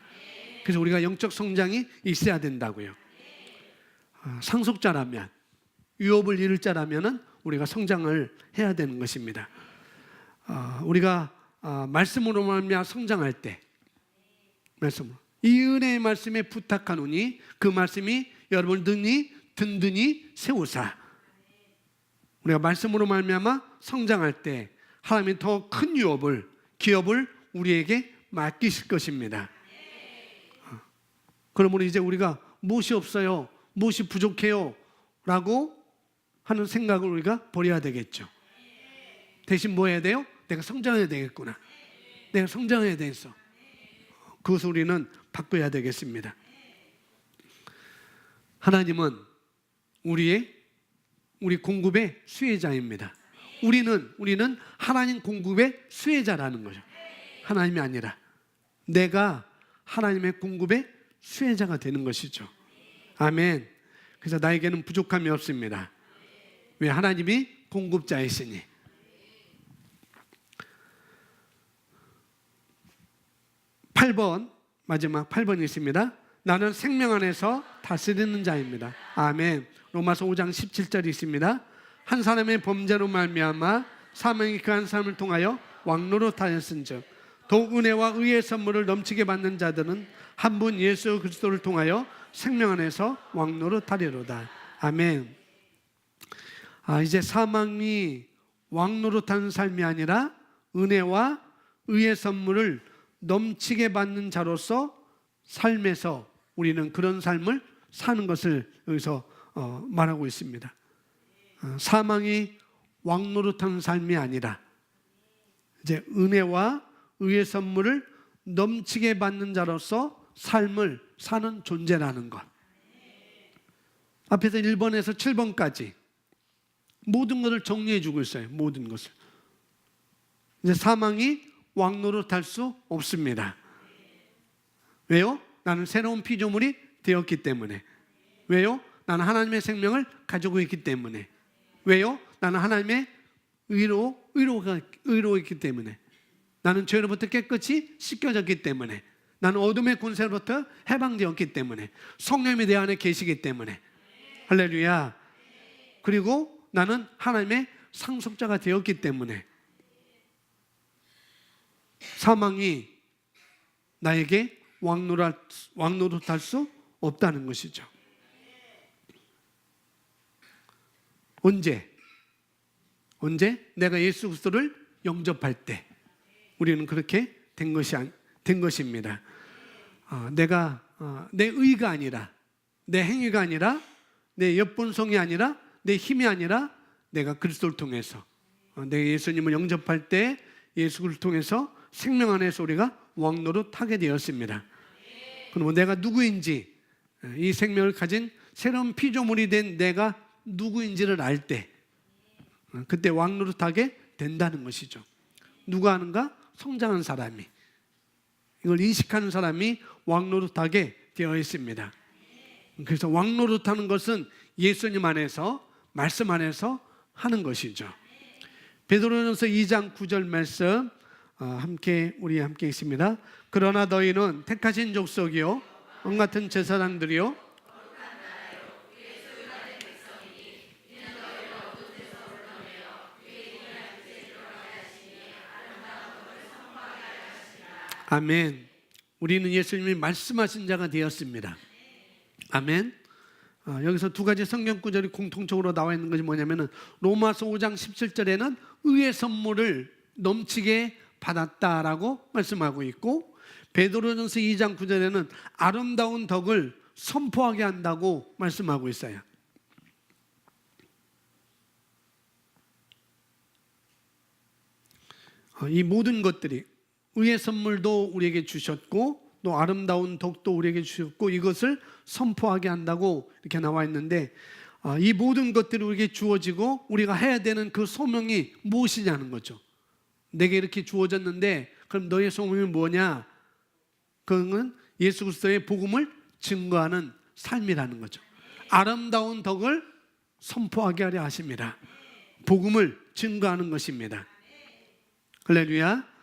그래서 우리가 영적 성장이 있어야 된다고요. 상속자라면, 유업을 이룰 자라면은 우리가 성장을 해야 되는 것입니다. 우리가 말씀으로 말미암아 성장할 때, 말씀으로 이 은혜의 말씀에 부탁하노니 그 말씀이 여러분을 든든히 세우사. 우리가 말씀으로 말미암아 성장할 때 하나님이 더 큰 유업을, 기업을 우리에게 맡기실 것입니다. 그러므로 이제 우리가 무엇이 없어요, 무엇이 부족해요 라고 하는 생각을 우리가 버려야 되겠죠. 대신 뭐 해야 돼요? 내가 성장해야 되겠구나, 내가 성장해야 되겠어. 그것을 우리는 바꿔야 되겠습니다. 하나님은 우리 공급의 수혜자입니다. 우리는 하나님 공급의 수혜자라는 거죠. 하나님이 아니라 내가 하나님의 공급의 수혜자가 되는 것이죠. 아멘. 그래서 나에게는 부족함이 없습니다. 왜? 하나님이 공급자이시니. 8번, 마지막 8번이 있습니다. 나는 생명 안에서 다스리는 자입니다. 아멘. 로마서 5장 17절이 있습니다. 한 사람의 범죄로 말미암아 사망이 그 한 사람을 통하여 왕노릇하였은즉 더욱 은혜와 의의 선물을 넘치게 받는 자들은 한 분 예수 그리스도를 통하여 생명 안에서 왕노릇하리로다. 아멘. 이제 사망이 왕노릇하는 삶이 아니라 은혜와 의의 선물을 넘치게 받는 자로서 삶에서 우리는 그런 삶을 사는 것을 여기서 말하고 있습니다. 사망이 왕노릇하는 삶이 아니라 이제 은혜와 의의 선물을 넘치게 받는 자로서 삶을 사는 존재라는 것. 앞에서 1번에서 7번까지 모든 것을 정리해 주고 있어요. 모든 것을. 이제 사망이 왕노릇할 수 없습니다. 왜요? 나는 새로운 피조물이 되었기 때문에. 왜요? 나는 하나님의 생명을 가지고 있기 때문에. 왜요? 나는 하나님의 의로가 있기 때문에. 나는 죄로부터 깨끗이 씻겨졌기 때문에. 나는 어둠의 권세로부터 해방되었기 때문에. 성령이 내 안에 계시기 때문에. 할렐루야. 그리고 나는 하나님의 상속자가 되었기 때문에 사망이 나에게 왕노릇할 수 없다는 것이죠. 언제? 내가 예수 그리스도를 영접할 때 우리는 그렇게 된 것입니다. 내가 내 의가 아니라, 내 행위가 아니라, 내 엿본성이 아니라, 내 힘이 아니라 내가 그리스도를 통해서 내가 예수님을 영접할 때 예수 그리스도를 통해서 생명 안에서 우리가 왕노릇하게 되었습니다. 그럼 내가 누구인지, 이 생명을 가진 새로운 피조물이 된 내가 누구인지를 알 때 그때 왕노릇하게 된다는 것이죠. 누가 하는가? 성장한 사람이, 이걸 인식하는 사람이 왕노릇하게 되어 있습니다. 그래서 왕노릇하는 것은 예수님 안에서, 말씀 안에서 하는 것이죠. 베드로전서 2장 9절 말씀 우리 함께 있습니다. 그러나 너희는 택하신 족속이요 왕 같은 제사장들이요 아멘. 우리는 예수님이 말씀하신 자가 되었습니다. 아멘. 여기서 두 가지 성경 구절이 공통적으로 나와 있는 것이 뭐냐면은 로마서 5장 17절에는 의의 선물을 넘치게 받았다라고 말씀하고 있고, 베드로전서 2장 9절에는 아름다운 덕을 선포하게 한다고 말씀하고 있어요. 이 모든 것들이, 의의 선물도 우리에게 주셨고 또 아름다운 덕도 우리에게 주셨고 이것을 선포하게 한다고 이렇게 나와 있는데, 이 모든 것들이 우리에게 주어지고 우리가 해야 되는 그 소명이 무엇이냐는 거죠. 내게 이렇게 주어졌는데 그럼 너의 소명이 뭐냐? 그건 예수 그리스도의 복음을 증거하는 삶이라는 거죠. 아름다운 덕을 선포하게 하려 하십니다. 복음을 증거하는 것입니다. 할렐루야.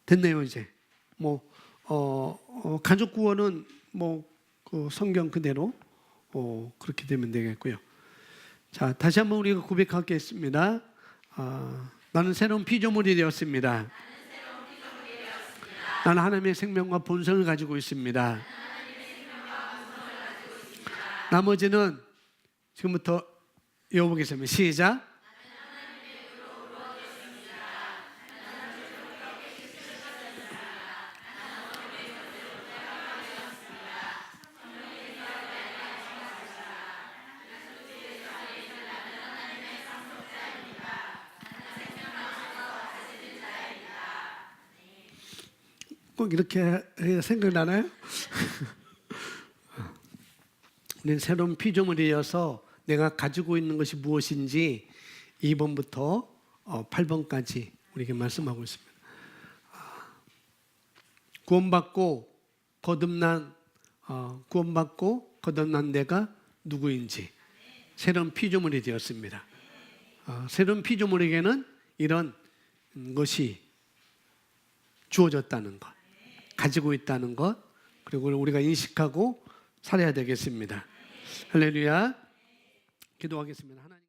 됐네요. 이제 가족 구원은 그 성경 그대로 그렇게 되면 되겠고요. 자, 다시 한번 우리가 고백하겠습니다. 나는 새로운 피조물이 되었습니다. 나는 하나님의 생명과 본성을 가지고 있습니다. 나머지는 지금부터 외워보겠습니다. 시작. 꼭 이렇게 생각나나요? 우리는 새로운 피조물이어서 내가 가지고 있는 것이 무엇인지 2번부터 8번까지 우리에게 말씀하고 있습니다. 구원받고 거듭난 내가 누구인지 새로운 피조물이 되었습니다. 새로운 피조물에게는 이런 것이 주어졌다는 것, 가지고 있다는 것, 그리고 우리가 인식하고 살아야 되겠습니다. 할렐루야. 기도하겠습니다. 하나님.